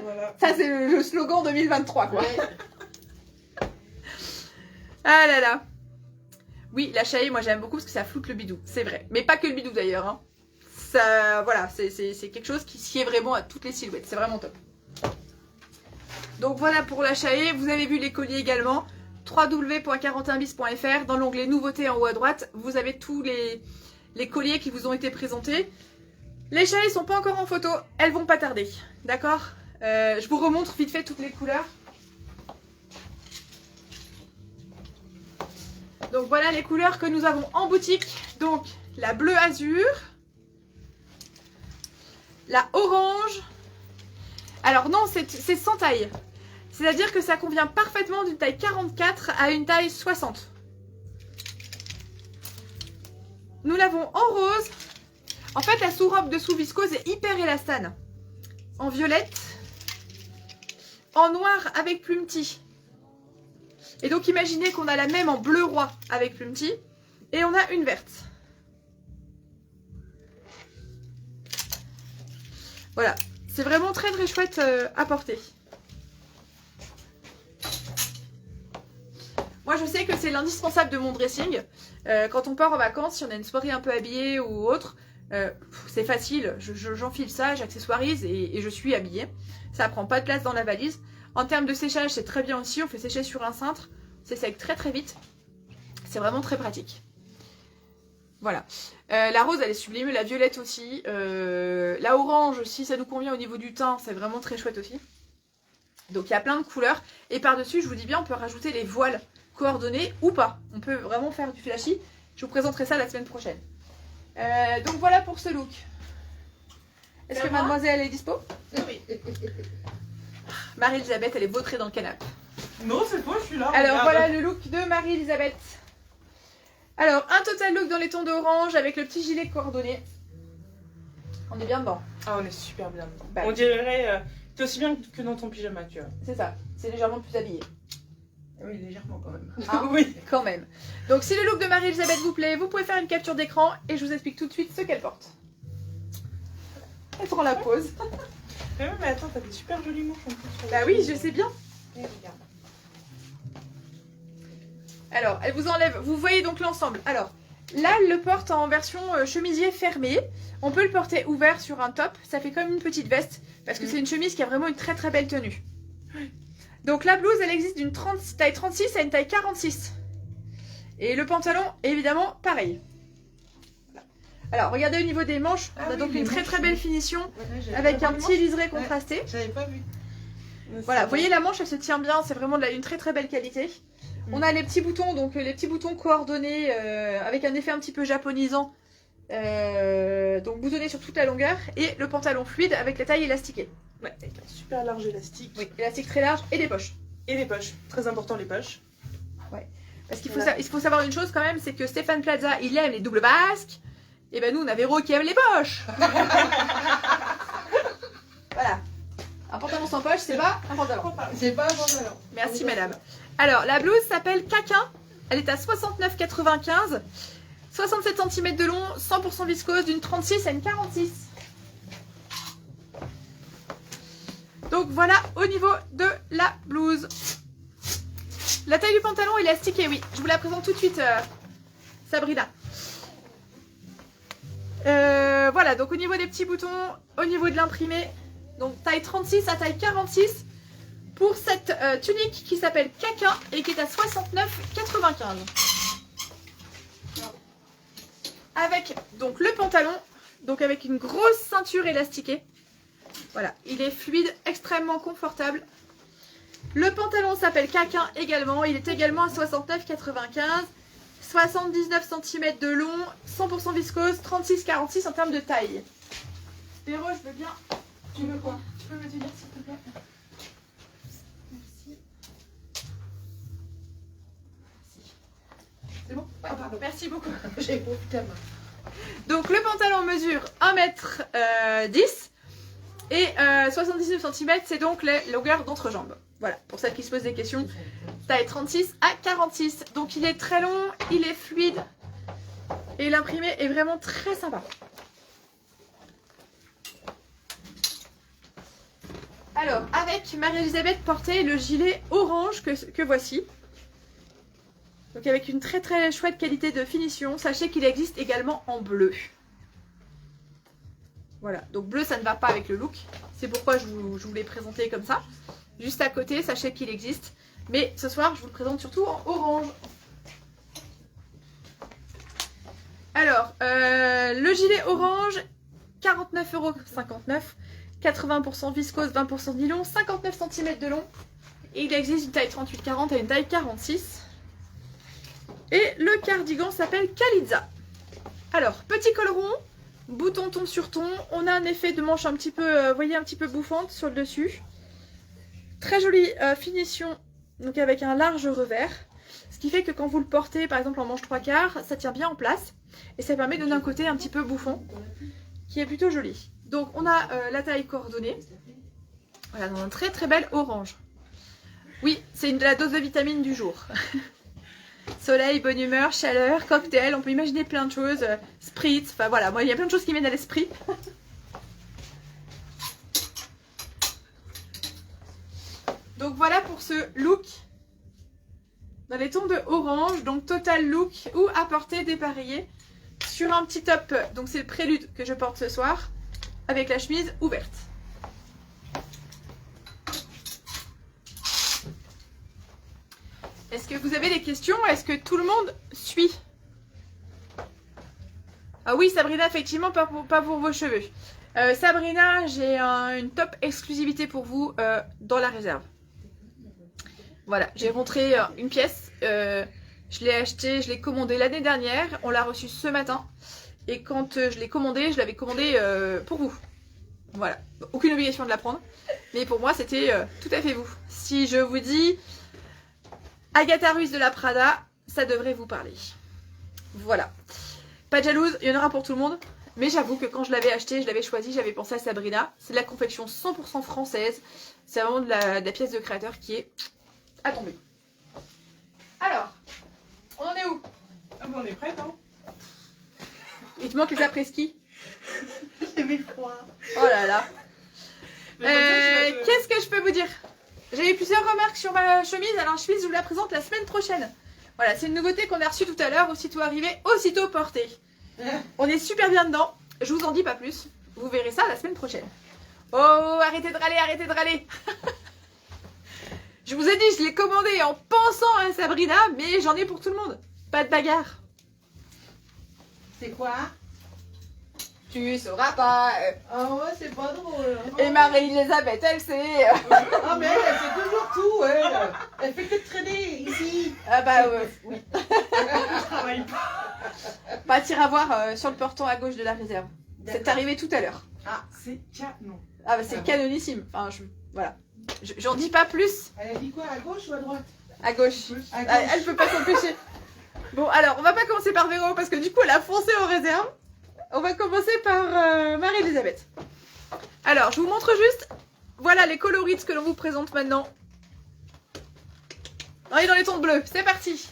Voilà. Ça c'est le slogan 2023 quoi. Ah là là. Oui, la chaille, moi j'aime beaucoup parce que ça floute le bidou, c'est vrai. Mais pas que le bidou d'ailleurs. Hein. Ça, voilà, c'est quelque chose qui sied vraiment à toutes les silhouettes. C'est vraiment top. Donc voilà pour la chaille. Vous avez vu les colliers également. www.41bis.fr. Dans l'onglet nouveautés en haut à droite, vous avez tous les colliers qui vous ont été présentés. Les chats, ils sont pas encore en photo, elles vont pas tarder, d'accord? Je vous remontre vite fait toutes les couleurs. Donc voilà les couleurs que nous avons en boutique. Donc la bleu azur, la orange. Alors non, c'est sans taille. C'est-à-dire que ça convient parfaitement d'une taille 44 à une taille 60. Nous l'avons en rose. En fait, la sous-robe dessous viscose est hyper élastane. En violette. En noir avec plumetis. Et donc imaginez qu'on a la même en bleu roi avec plumetis. Et on a une verte. Voilà. C'est vraiment très très chouette à porter. Moi je sais que c'est l'indispensable de mon dressing. Quand on part en vacances, si on a une soirée un peu habillée ou autre, c'est facile. J'enfile ça, j'accessoirise et je suis habillée. Ça prend pas de place dans la valise. En termes de séchage, c'est très bien aussi. On fait sécher sur un cintre. C'est sec très très vite. C'est vraiment très pratique. Voilà. La rose, elle est sublime. La violette aussi. La orange, si ça nous convient au niveau du teint, c'est vraiment très chouette aussi. Donc il y a plein de couleurs. Et par-dessus, je vous dis bien, on peut rajouter les voiles coordonnées ou pas. On peut vraiment faire du flashy. Je vous présenterai ça la semaine prochaine. Donc voilà pour ce look. Est-ce que mademoiselle est dispo? Oui. Marie-Elisabeth, elle est vautrée dans le canapé. Non, c'est faux, je suis là. Alors regarde. voilà le look de Marie-Elisabeth. Alors un total look dans les tons d'orange avec le petit gilet coordonné. On est bien dedans. Ah, on est super bien dedans. Bah, On dirait. T'es aussi bien que dans ton pyjama, tu vois. c'est ça, c'est légèrement plus habillé. Oui, légèrement quand même. Hein, Oui. quand même. Donc si le look de Marie-Elisabeth vous plaît, vous pouvez faire une capture d'écran et je vous explique tout de suite ce qu'elle porte. Elle prend la pause. Mais attends, t'as des super jolies manches en plus. Bah oui, je sais bien. Et regarde. Alors, elle vous enlève, vous voyez donc l'ensemble. Alors, là, elle le porte en version chemisier fermé. On peut le porter ouvert sur un top. Ça fait comme une petite veste parce que c'est une chemise qui a vraiment une très très belle tenue. Donc la blouse, elle existe d'une taille 36 à une taille 46. Et le pantalon, évidemment, pareil. Alors, regardez au niveau des manches. On a donc une très très belle finition avec un petit liseré contrasté. J'avais pas vu. Voilà, vous voyez la manche, elle se tient bien. C'est vraiment une très très belle qualité. On a les petits boutons, donc les petits boutons coordonnés avec un effet un petit peu japonisant. Donc boutonnés sur toute la longueur. Et le pantalon fluide avec la taille élastiquée. Ouais, avec un super large élastique. Oui, élastique très large et des poches. Et les poches. Très important, les poches. Parce qu'il Voilà. faut savoir une chose quand même, c'est que Stéphane Plaza, il aime les doubles basques. Et ben nous, on a Véro qui aime les poches. Voilà. Un pantalon sans poche, c'est pas un pantalon. C'est pas un pantalon. Merci madame. Alors, la blouse s'appelle Caquin. Elle est à 69,95. 67 cm de long, 100% viscose, d'une 36 à une 46. Donc voilà au niveau de la blouse. La taille du pantalon élastiquée, oui. Je vous la présente tout de suite, Sabrina. Voilà, donc au niveau des petits boutons, au niveau de l'imprimé, donc taille 36 à taille 46 pour cette tunique qui s'appelle Caquin et qui est à 69,95. Avec donc le pantalon, donc avec une grosse ceinture élastiquée. Voilà, il est fluide, extrêmement confortable. Le pantalon s'appelle Caquin également, il est également à 69,95. 79 cm de long, 100% viscose, 36,46 en termes de taille. Véro, je veux bien. Tu veux quoi? Tu peux me tenir s'il te plaît? Merci. C'est bon? Ah, pardon. Merci beaucoup. J'ai compris ta main. Donc le pantalon mesure 1m10 et 79 cm, c'est donc les longueurs d'entrejambe. Voilà, pour celles qui se posent des questions, taille 36 à 46. Donc il est très long, il est fluide et l'imprimé est vraiment très sympa. Alors, avec Marie-Elisabeth portait le gilet orange que voici. Donc avec une très très chouette qualité de finition. Sachez qu'il existe également en bleu. Voilà, donc bleu ça ne va pas avec le look. C'est pourquoi je vous l'ai présenté comme ça. Juste à côté, sachez qu'il existe. Mais ce soir, je vous le présente surtout en orange. Alors, le gilet orange, 49,59 €, 80% viscose, 20% de nylon, 59 cm de long. Et il existe une taille 38-40 et une taille 46. Et le cardigan s'appelle Kaliza. Alors, petit col rond, bouton ton sur ton. On a un effet de manche un petit peu, voyez, un petit peu bouffante sur le dessus. Très jolie finition, donc avec un large revers. Ce qui fait que quand vous le portez, par exemple en manche 3/4, ça tient bien en place. Et ça permet de donner un côté un petit peu bouffon, qui est plutôt joli. Donc on a la taille coordonnée. Voilà, dans un très très bel orange. Oui, c'est la dose de vitamine du jour. Soleil, bonne humeur, chaleur, cocktail, on peut imaginer plein de choses. Spritz, enfin voilà, moi il y a plein de choses qui viennent à l'esprit. Donc voilà pour ce look dans les tons de orange, donc total look ou à porter dépareillé sur un petit top. Donc c'est le prélude que je porte ce soir avec la chemise ouverte. Est-ce que vous avez des questions? Est-ce que tout le monde suit? Ah oui, Sabrina, effectivement, pas pour vos cheveux. Sabrina, j'ai une top exclusivité pour vous dans la réserve. Voilà, j'ai rentré une pièce. Je l'ai acheté, je l'ai commandé l'année dernière. On l'a reçu ce matin. Et quand je l'ai commandé, je l'avais commandé pour vous. Voilà, aucune obligation de la prendre. Mais pour moi, c'était tout à fait vous. Si je vous dis Agatha Ruiz de la Prada, ça devrait vous parler. Voilà. Pas de jalouse, il y en aura pour tout le monde. Mais j'avoue que quand je l'avais acheté, je l'avais choisi, j'avais pensé à Sabrina. C'est de la confection 100% française. C'est vraiment de la pièce de créateur qui est à tomber. Alors, on en est où? Ah bah on est prête, hein. Il te manque les après-ski. J'avais froid. Oh là là. Qu'est-ce que je peux vous dire? J'ai eu plusieurs remarques sur ma chemise. Alors la chemise, je vous la présente la semaine prochaine. Voilà, c'est une nouveauté qu'on a reçue tout à l'heure. Aussitôt arrivé, aussitôt portée. On est super bien dedans. Je vous en dis pas plus. Vous verrez ça la semaine prochaine. Oh, arrêtez de râler, arrêtez de râler. Je vous ai dit, je l'ai commandé en pensant à Sabrina, mais j'en ai pour tout le monde. Pas de bagarre. C'est quoi? Tu sauras pas. Ah ouais, c'est pas drôle. Et Marie-Elisabeth, elle sait. Ah mais elle fait toujours tout, elle. Elle fait que de traîner ici. Ah bah oui. Je travaille pas. Bah t'iras voir sur le portant à gauche de la réserve. C'est arrivé tout à l'heure. Ah, c'est canon. Ah bah c'est canonissime. Enfin, voilà. J'en dis pas plus. Elle a dit quoi, à gauche ou à droite? À gauche. À gauche. Elle peut pas s'empêcher. Bon alors, on va pas commencer par Véro parce que du coup elle a foncé en réserve. On va commencer par Marie-Elisabeth. Alors, je vous montre juste, voilà les coloris que l'on vous présente maintenant. On est dans les tons bleus, c'est parti.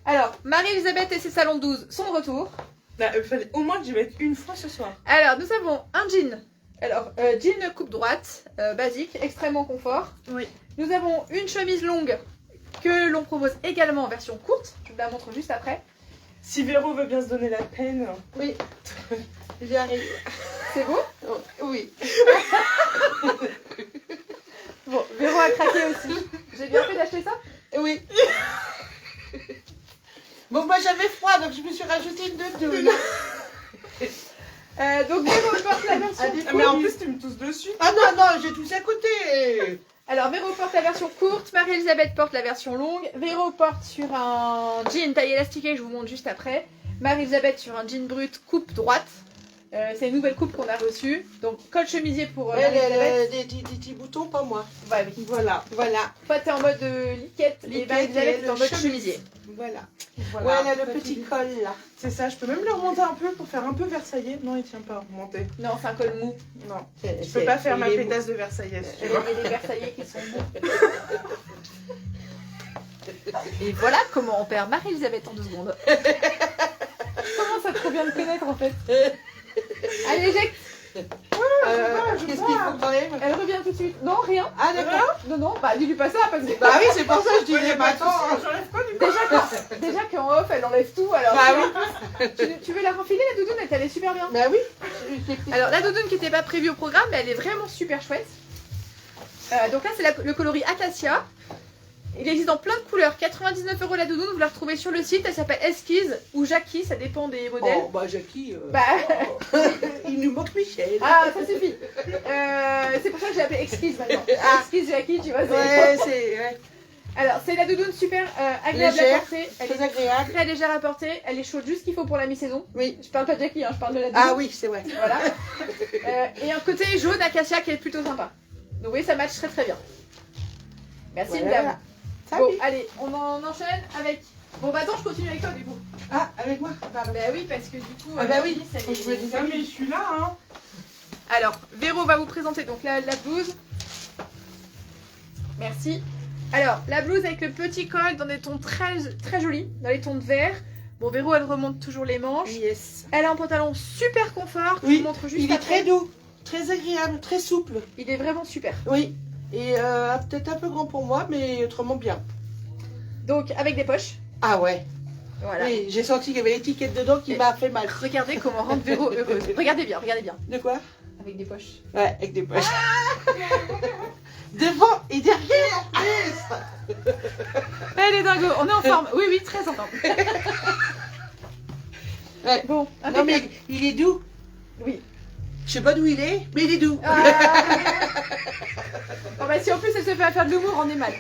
Alors, Marie-Elisabeth et ses salons 12 sont de retour. Bah, fallait au moins que j'y mette une fois ce soir. Alors, nous avons un jean. Alors, jean coupe droite, basique, extrêmement confort. Oui. Nous avons une chemise longue que l'on propose également en version courte. Je vous la montre juste après. Si Véro veut bien se donner la peine. Oui. J'arrive. C'est beau? Oui. Bon, Véro a craqué aussi. J'ai bien fait d'acheter ça? Oui. Bon, moi j'avais froid, donc je me suis rajouté une doudoune. Donc Véro porte la version Ah, mais en plus, tu me tousses dessus. Ah non, non, j'ai tous à côté. Alors Véro porte la version courte, Marie-Elisabeth porte la version longue, Véro porte sur un jean taille élastiquée, je vous montre juste après, Marie-Elisabeth sur un jean brut coupe droite. C'est une nouvelle coupe qu'on a reçue. Donc col chemisier pour Marie-Elisabeth. Des petits boutons, pas moi. Ouais, oui. Voilà, voilà. Toi t'es en mode liquette et Liquette Marie-Elisabeth et est en le mode chemise. chemisier. Voilà. Voilà. Ouais, elle a le petit col là. C'est ça, je peux même le remonter un peu pour faire un peu versaillais. Non, il tient pas à remonter. Non, c'est un col mou. Non, je peux pas faire ma pétasse de versaillais. Il y a des Versaillais qui sont mous. Et voilà comment on perd Marie-Elisabeth en 2 secondes. Comment ça trop bien de connaître en fait. Allez, éjecte. Qu'est-ce qu'il faut quand même? Elle revient tout de suite. Non, rien. Ah d'accord. Non, non, bah dis-lui pas ça parce que... Bah oui, c'est pour ça que je disais, bah attends. J'enlève pas du coup. Déjà qu'en off, elle enlève tout, alors... Bah oui. Tu veux la refiler, la doudoune? Elle t'allait super bien. Bah oui. Alors, la doudoune qui n'était pas prévue au programme, mais elle est vraiment super chouette. Donc là, c'est le coloris Acacia. Il existe dans plein de couleurs. 99 € la doudoune, vous la retrouvez sur le site. Elle s'appelle Esquisse ou Jackie, ça dépend des modèles. Oh, bah Jackie, Bah, il nous manque Michel. ah, ça suffit. C'est pour ça que j'ai appelé Esquisse maintenant. Ah. Esquisse Jackie, tu vois. Ouais, c'est ouais, Alors, c'est la doudoune super agréable Légère, à porter. Elle très est agréable. très légère à porter. Elle est chaude juste ce qu'il faut pour la mi-saison. Oui. Je parle pas de Jackie, hein, je parle de la doudoune. Ah oui, c'est vrai. Voilà. Et un côté jaune acacia qui est plutôt sympa. Donc oui, ça match très très bien. Merci Voilà. madame. Salut. Bon, allez, on en enchaîne avec... Bon bah attends, je continue avec toi du coup. Ah, avec moi Bah oui, parce que du coup... Ah bah oui, ça faut que je me dise. Ah, mais je suis là, hein. Alors, Véro va vous présenter donc la blouse. Merci. Alors, la blouse avec le petit col dans des tons très, très jolis, dans les tons de vert. Bon, Véro, elle remonte toujours les manches. Yes. Elle a un pantalon super confort. Je Oui, vous montre juste il est après. très doux, très agréable, très souple. Il est vraiment super. Oui. Et peut-être un peu grand pour moi, mais autrement bien. Donc, avec des poches. Ah ouais. Voilà. Oui, j'ai senti qu'il y avait l'étiquette dedans qui m'a fait mal. Regardez comment rendre Véro heureuse. Regardez bien, regardez bien. De quoi? Avec des poches. Ouais, avec des poches. Devant et derrière. Yes. Elle est dingo, on est en forme. Oui, oui, très en forme. Ouais. Bon, Non impeccable. mais il est doux. Oui. Je sais pas d'où il est, mais il est doux. Ah. Bon, bah, si en plus elle se fait à faire de l'humour, on est mal.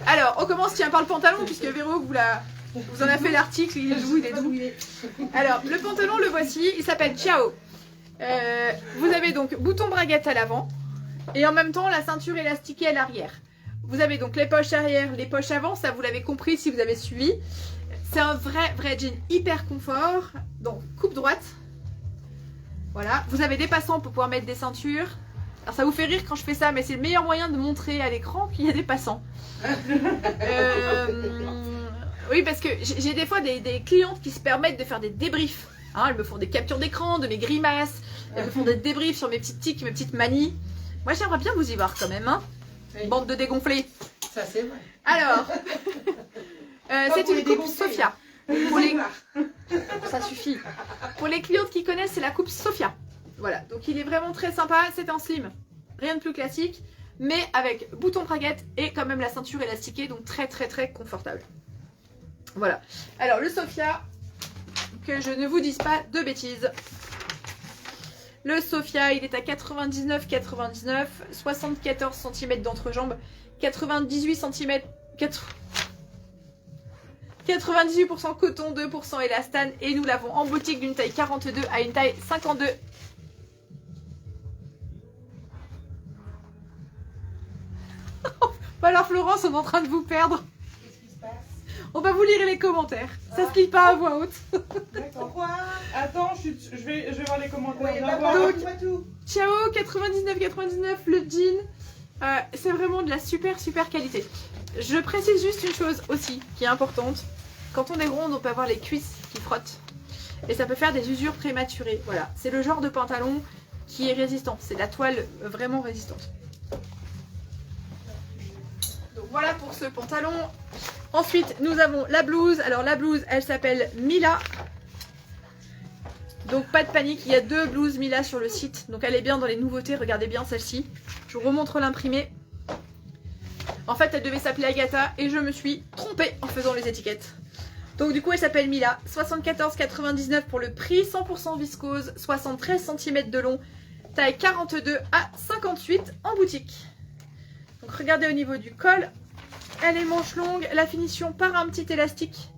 Alors, on commence tiens par le pantalon, puisque Véro vous en a fait l'article, il est doux, il est doux. Alors, le pantalon, le voici, il s'appelle Ciao. Vous avez donc bouton braguette à l'avant, et en même temps la ceinture élastiquée à l'arrière. Vous avez donc les poches arrière, les poches avant, ça vous l'avez compris si vous avez suivi. C'est un vrai jean hyper confort, donc coupe droite. Voilà, vous avez des passants pour pouvoir mettre des ceintures. Alors ça vous fait rire quand je fais ça, mais c'est le meilleur moyen de montrer à l'écran qu'il y a des passants. Oui, parce que j'ai des fois des clientes qui se permettent de faire des débriefs. Hein, elles me font des captures d'écran, de mes grimaces. Elles me font des débriefs sur mes petites tics, mes petites manies. Moi j'aimerais bien vous y voir quand même, hein. Oui. Bande de dégonflés. Ça c'est vrai. Alors, c'est pour une les coupe dégonfler, Sophia. Pour les... Ça suffit. Pour les clientes qui connaissent, c'est la coupe Sophia. Voilà, donc il est vraiment très sympa. C'est un slim, rien de plus classique, mais avec bouton braguette et quand même la ceinture élastiquée, donc très confortable. Voilà. Alors le Sophia, que je ne vous dise pas de bêtises. Le Sophia, il est à 99,99, 74 cm d'entrejambe, 98 cm, 98% coton, 2% élastane, et nous l'avons en boutique d'une taille 42 à une taille 52. Bah alors Florence, on est en train de vous perdre. Qu'est-ce qui se passe? On va vous lire les commentaires. Ça se lit pas à voix haute. Pourquoi? Attends, je vais voir les commentaires. Oui, Viens bah, voir. donc- dis-moi tout. Ciao, 99,99 le jean. C'est vraiment de la super qualité. Je précise juste une chose aussi qui est importante. Quand on est ronde, on peut avoir les cuisses qui frottent. Et ça peut faire des usures prématurées. Voilà, c'est le genre de pantalon qui est résistant. C'est de la toile vraiment résistante. Donc voilà pour ce pantalon. Ensuite, nous avons la blouse. Alors la blouse, elle s'appelle Mila. Donc pas de panique, il y a 2 blouses Mila sur le site. Donc elle est bien dans les nouveautés, regardez bien celle-ci. Je vous remontre l'imprimé. En fait, elle devait s'appeler Agatha et je me suis trompée en faisant les étiquettes. Donc du coup, elle s'appelle Mila. 74,99 pour le prix, 100% viscose, 73 cm de long, taille 42 à 58 en boutique. Donc regardez au niveau du col, elle est manche longue, la finition par un petit élastique.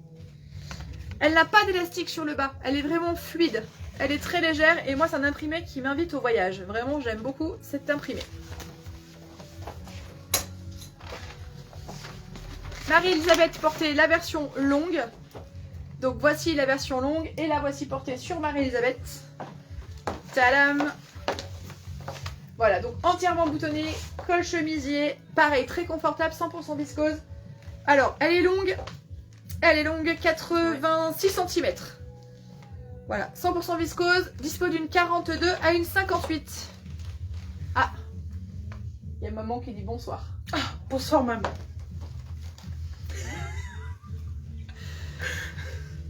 Elle n'a pas d'élastique sur le bas, elle est vraiment fluide. Elle est très légère et moi c'est un imprimé qui m'invite au voyage. Vraiment j'aime beaucoup cet imprimé. Marie-Elisabeth portait la version longue. Donc voici la version longue et la voici portée sur Marie-Elisabeth. Tadam! Voilà, donc entièrement boutonné, col chemisier, pareil, très confortable, 100% viscose. Alors, elle est longue 86 cm. Voilà, 100% viscose, dispo d'une 42 à une 58. Ah, il y a maman qui dit bonsoir. Bonsoir, maman.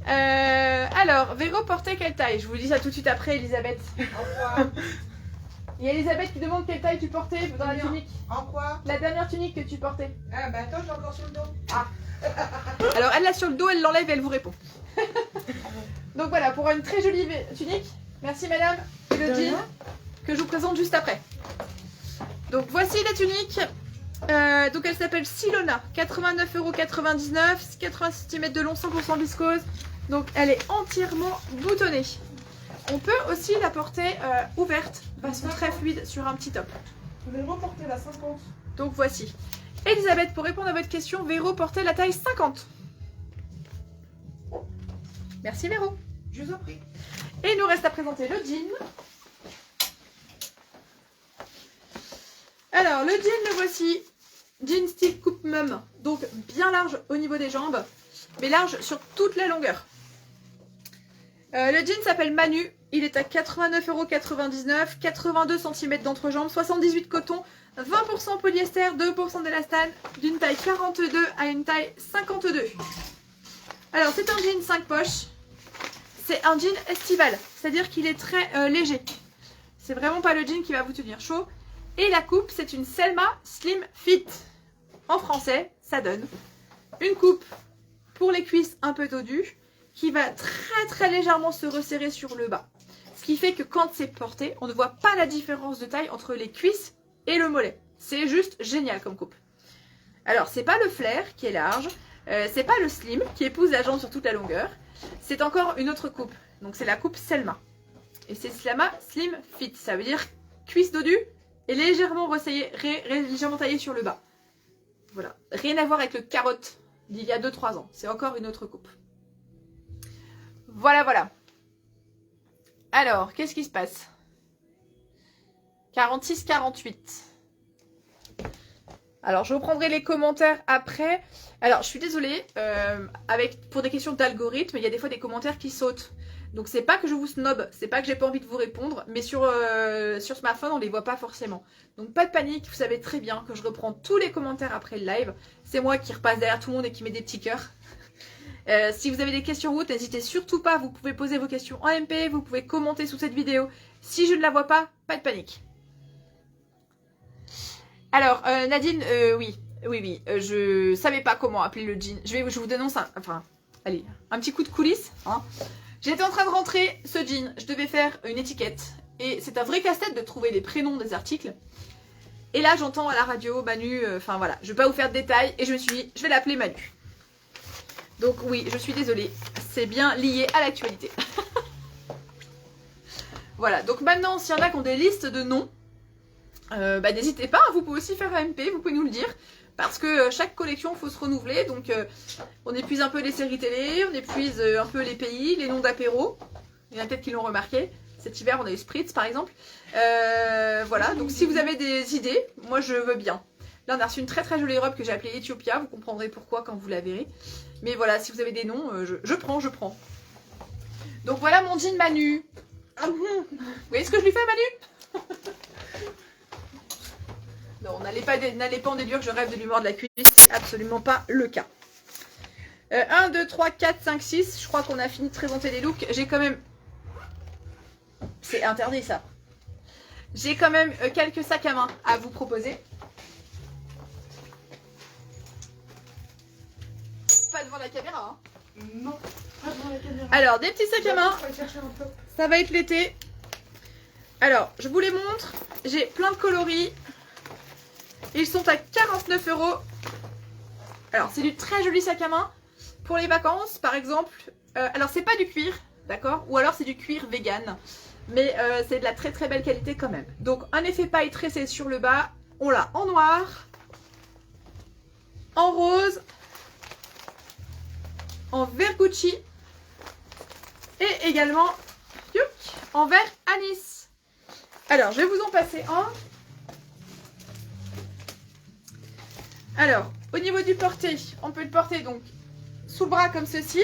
Alors, Véro portait quelle taille? Je vous dis ça tout de suite après, Elisabeth. Au revoir. Il y a Elisabeth qui demande quelle taille tu portais dans la tunique. En quoi? La dernière tunique que tu portais. Ah bah attends, j'ai encore sur le dos. Alors elle l'a sur le dos, elle l'enlève et elle vous répond. Donc voilà, pour une très jolie tunique. Merci madame. Et le De jean rien. que je vous présente juste après. Donc voici la tunique. Donc elle s'appelle Silona. 89,99 €, 80 cm de long, 100% viscose. Donc elle est entièrement boutonnée. On peut aussi la porter ouverte, de façon très fluide sur un petit top. Vous allez reporter la 50. Donc voici. Elisabeth, pour répondre à votre question, Véro portait la taille 50. Merci Véro. Je vous en prie. Et il nous reste à présenter le jean. Alors le jean, le voici. Jean style coupe mum. Donc bien large au niveau des jambes, mais large sur toute la longueur. Le jean s'appelle Manu. Il est à 89,99 €, 82 cm d'entrejambe, 78 coton, 20% polyester, 2% d'élastane, d'une taille 42 à une taille 52. Alors c'est un jean 5 poches. C'est un jean estival, c'est-à-dire qu'il est très léger. C'est vraiment pas le jean qui va vous tenir chaud. Et la coupe, c'est une Selma Slim Fit. En français, ça donne une coupe pour les cuisses un peu dodues qui va très légèrement se resserrer sur le bas. Ce qui fait que quand c'est porté, on ne voit pas la différence de taille entre les cuisses et le mollet. C'est juste génial comme coupe. Alors, c'est pas le flair qui est large, c'est pas le slim qui épouse la jambe sur toute la longueur. C'est encore une autre coupe. Donc c'est la coupe Selma. Et c'est Selma Slim Fit. Ça veut dire cuisse dodues et légèrement resserrée, légèrement taillée sur le bas. Voilà. Rien à voir avec le carotte d'il y a 2-3 ans. C'est encore une autre coupe. Voilà, voilà. Alors, qu'est-ce qui se passe? 46-48. Alors, je reprendrai les commentaires après. Alors, je suis désolée, pour des questions d'algorithme, il y a des fois des commentaires qui sautent. Donc, c'est pas que je vous snob, c'est pas que j'ai pas envie de vous répondre, mais sur smartphone, on les voit pas forcément. Donc, pas de panique, vous savez très bien que je reprends tous les commentaires après le live. C'est moi qui repasse derrière tout le monde et qui met des petits cœurs. Si vous avez des questions ou autres, n'hésitez surtout pas, vous pouvez poser vos questions en MP, vous pouvez commenter sous cette vidéo. Si je ne la vois pas de panique. Alors, Nadine, oui, je savais pas comment appeler le jean. Je vous dénonce un petit coup de coulisses. Hein. J'étais en train de rentrer ce jean, je devais faire une étiquette. Et c'est un vrai casse-tête de trouver les prénoms des articles. Et là, j'entends à la radio Manu, voilà, je vais pas vous faire de détails. Et je me suis dit, je vais l'appeler Manu. Donc oui, je suis désolée, c'est bien lié à l'actualité. Voilà, donc maintenant, s'il y en a qui ont des listes de noms, n'hésitez pas, vous pouvez aussi faire un MP, vous pouvez nous le dire. Parce que chaque collection, il faut se renouveler. Donc on épuise un peu les séries télé, on épuise un peu les pays, les noms d'apéros. Il y en a peut-être qui l'ont remarqué. Cet hiver, on a eu Spritz par exemple. Voilà, donc si vous avez des idées, moi je veux bien. Là, on a reçu une très jolie robe que j'ai appelée Ethiopia. Vous comprendrez pourquoi quand vous la verrez. Mais voilà, si vous avez des noms, je prends. Donc voilà mon jean Manu. Vous voyez ce que je lui fais à Manu? Non, n'allez pas en déduire que je rêve de l'humeur de la cuisse. C'est absolument pas le cas. 1, 2, 3, 4, 5, 6. Je crois qu'on a fini de présenter les looks. J'ai quand même... C'est interdit ça. J'ai quand même quelques sacs à main à vous proposer. Pas devant la caméra, hein. Non, pas devant la caméra. Alors, des petits sacs à main. Je vais chercher un top. Ça va être l'été. Alors, je vous les montre. J'ai plein de coloris. Ils sont à 49 €. Alors, c'est du très joli sac à main. Pour les vacances, par exemple. Alors, c'est pas du cuir, d'accord? Ou alors, c'est du cuir vegan. Mais c'est de la très belle qualité quand même. Donc, un effet paille tressé sur le bas. On l'a en noir. En rose. En vert Gucci. Et également en vert anis. Alors, je vais vous en passer un. Alors, au niveau du porté, on peut le porter donc sous le bras comme ceci.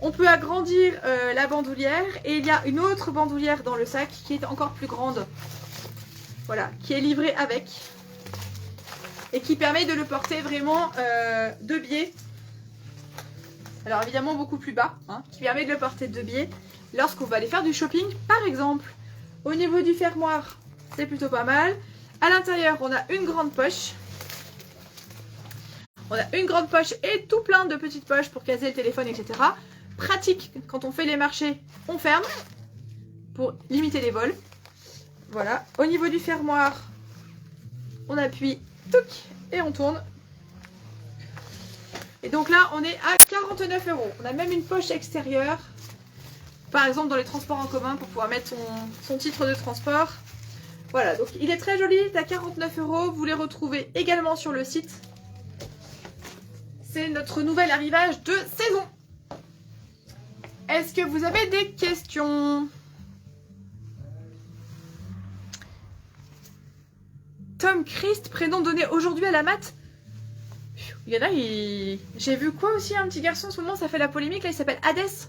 On peut agrandir la bandoulière. Et il y a une autre bandoulière dans le sac qui est encore plus grande. Voilà, qui est livrée avec. Et qui permet de le porter vraiment de biais. Alors évidemment beaucoup plus bas, hein, qui permet de le porter de biais lorsqu'on va aller faire du shopping par exemple. Au niveau du fermoir, C'est plutôt pas mal. À l'intérieur, on a une grande poche. On a une grande poche et tout plein de petites poches pour caser le téléphone, etc. Pratique, quand on fait les marchés, on ferme pour limiter les vols. Voilà. Au niveau du fermoir, on appuie, touc, et on tourne. Et donc là, on est à 49 €. On a même une poche extérieure. Par exemple, dans les transports en commun pour pouvoir mettre son titre de transport. Voilà, donc il est très joli, il est à 49 €. Vous les retrouvez également sur le site. C'est notre nouvel arrivage de saison. Est-ce que vous avez des questions? Tom Christ, prénom donné aujourd'hui à la mat. Il y en a, j'ai vu quoi aussi, un petit garçon en ce moment, ça fait la polémique, là il s'appelle Hadès.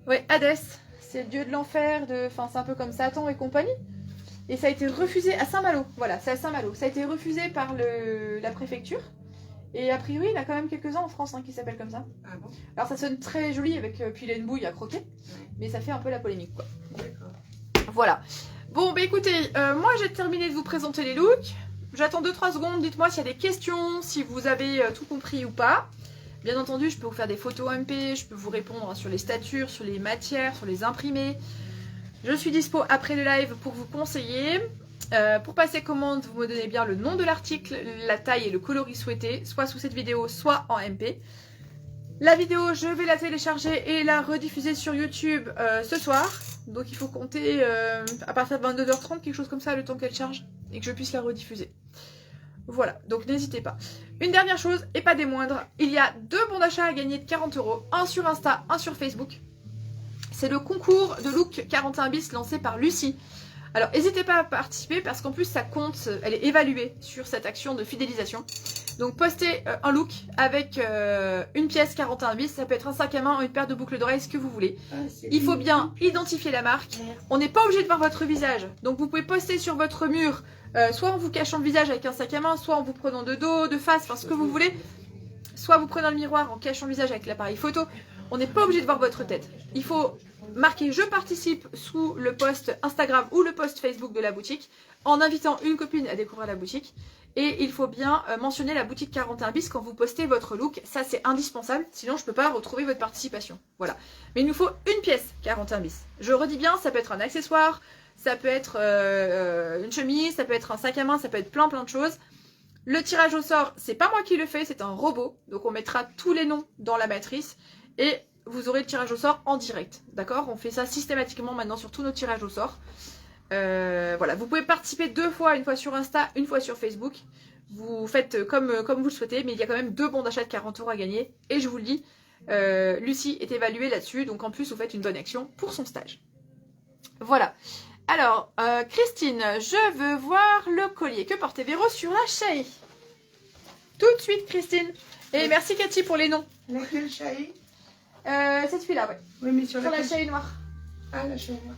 Ouais, Hadès, c'est le dieu de l'enfer, enfin c'est un peu comme Satan et compagnie. Et ça a été refusé à Saint-Malo, voilà, c'est à Saint-Malo. Ça a été refusé par la préfecture. Et a priori, il y en a quand même quelques-uns en France qui s'appellent comme ça. Ah bon? Alors ça sonne très joli avec puis il a une bouille à croquer, mais ça fait un peu la polémique quoi. D'accord. Voilà. Bon, bah écoutez, moi j'ai terminé de vous présenter les looks. J'attends 2-3 secondes, dites-moi s'il y a des questions, si vous avez tout compris ou pas. Bien entendu, je peux vous faire des photos MP, je peux vous répondre sur les statures, sur les matières, sur les imprimés. Je suis dispo après le live pour vous conseiller. Pour passer commande, vous me donnez bien le nom de l'article, la taille et le coloris souhaité, soit sous cette vidéo, soit en MP. La vidéo, je vais la télécharger et la rediffuser sur YouTube ce soir. Donc il faut compter à partir de 22h30, quelque chose comme ça, le temps qu'elle charge et que je puisse la rediffuser. Voilà, donc n'hésitez pas. Une dernière chose, et pas des moindres, il y a 2 bons d'achat à gagner de 40 €, un sur Insta, un sur Facebook. C'est le concours de look 41 bis lancé par Lucie. Alors n'hésitez pas à participer parce qu'en plus ça compte, elle est évaluée sur cette action de fidélisation. Donc postez un look avec une pièce 41 bis, ça peut être un sac à main, une paire de boucles d'oreilles, ce que vous voulez. Il faut bien identifier la marque. On n'est pas obligé de voir votre visage, donc vous pouvez poster sur votre mur, soit en vous cachant le visage avec un sac à main, soit en vous prenant de dos, de face, enfin ce que vous voulez. Soit vous prenez le miroir en cachant le visage avec l'appareil photo. On n'est pas obligé de voir votre tête. Il faut marquer je participe sous le post Instagram ou le post Facebook de la boutique en invitant une copine à découvrir la boutique. Et il faut bien mentionner la boutique 41 bis quand vous postez votre look. Ça, c'est indispensable. Sinon, je ne peux pas retrouver votre participation. Voilà. Mais il nous faut une pièce 41 bis. Je redis bien, ça peut être un accessoire, ça peut être une chemise, ça peut être un sac à main, ça peut être plein de choses. Le tirage au sort, c'est pas moi qui le fais, c'est un robot. Donc, on mettra tous les noms dans la matrice. Et vous aurez le tirage au sort en direct. D'accord? On fait ça systématiquement maintenant sur tous nos tirages au sort. Voilà, vous pouvez participer 2 fois, une fois sur Insta, une fois sur Facebook. Vous faites comme vous le souhaitez, mais il y a quand même 2 bons d'achat de 40 € à gagner. Et je vous le dis, Lucie est évaluée là-dessus, donc en plus vous faites une bonne action pour son stage. Voilà. Alors, Christine, je veux voir le collier que portait Véro sur la chaîne. Tout de suite, Christine. Et merci Cathy pour les noms. Laquelle chaîne? C'est celui-là, ouais. Oui, mais sur Sur la laquelle... chaîne noire. Ah, la chaîne noire.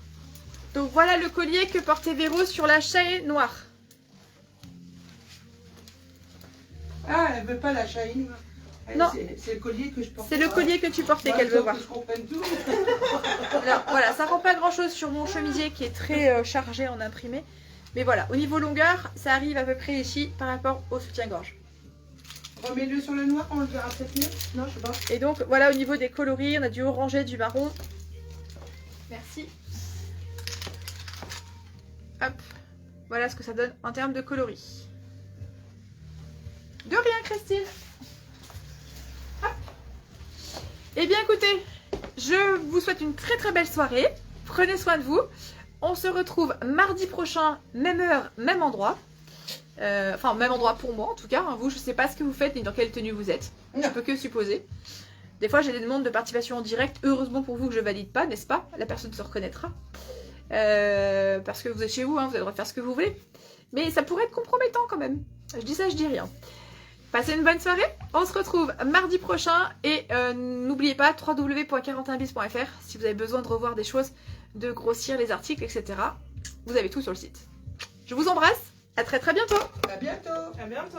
Donc voilà le collier que portait Véro sur la chaîne noire. Ah, elle veut pas la chaîne noire. Non. C'est le collier que je porte. C'est le collier que tu portais qu'elle veut voir. Je comprenne tout. Alors voilà, ça rend pas grand chose sur mon chemisier qui est très chargé en imprimé. Mais voilà, au niveau longueur, ça arrive à peu près ici par rapport au soutien-gorge. Remets-le sur le noir, on le verra peut-être mieux. Non, je sais pas. Et donc voilà, au niveau des coloris, on a du orangé, du marron. Merci. Hop, voilà ce que ça donne en termes de coloris. De rien, Christine. Hop. Eh bien écoutez, je vous souhaite une très très belle soirée. Prenez soin de vous. On se retrouve mardi prochain, même heure, même endroit. Enfin, même endroit pour moi en tout cas. Vous, je ne sais pas ce que vous faites ni dans quelle tenue vous êtes. Je peux que supposer. Des fois, j'ai des demandes de participation en direct. Heureusement pour vous que je valide pas, n'est-ce pas? La personne se reconnaîtra. Parce que vous êtes chez vous, vous avez le droit de faire ce que vous voulez. Mais ça pourrait être compromettant quand même. Je dis ça, je dis rien. Passez une bonne soirée. On se retrouve mardi prochain. Et n'oubliez pas www.41bis.fr si vous avez besoin de revoir des choses, de grossir les articles, etc. Vous avez tout sur le site. Je vous embrasse. À très très bientôt. À bientôt. À bientôt.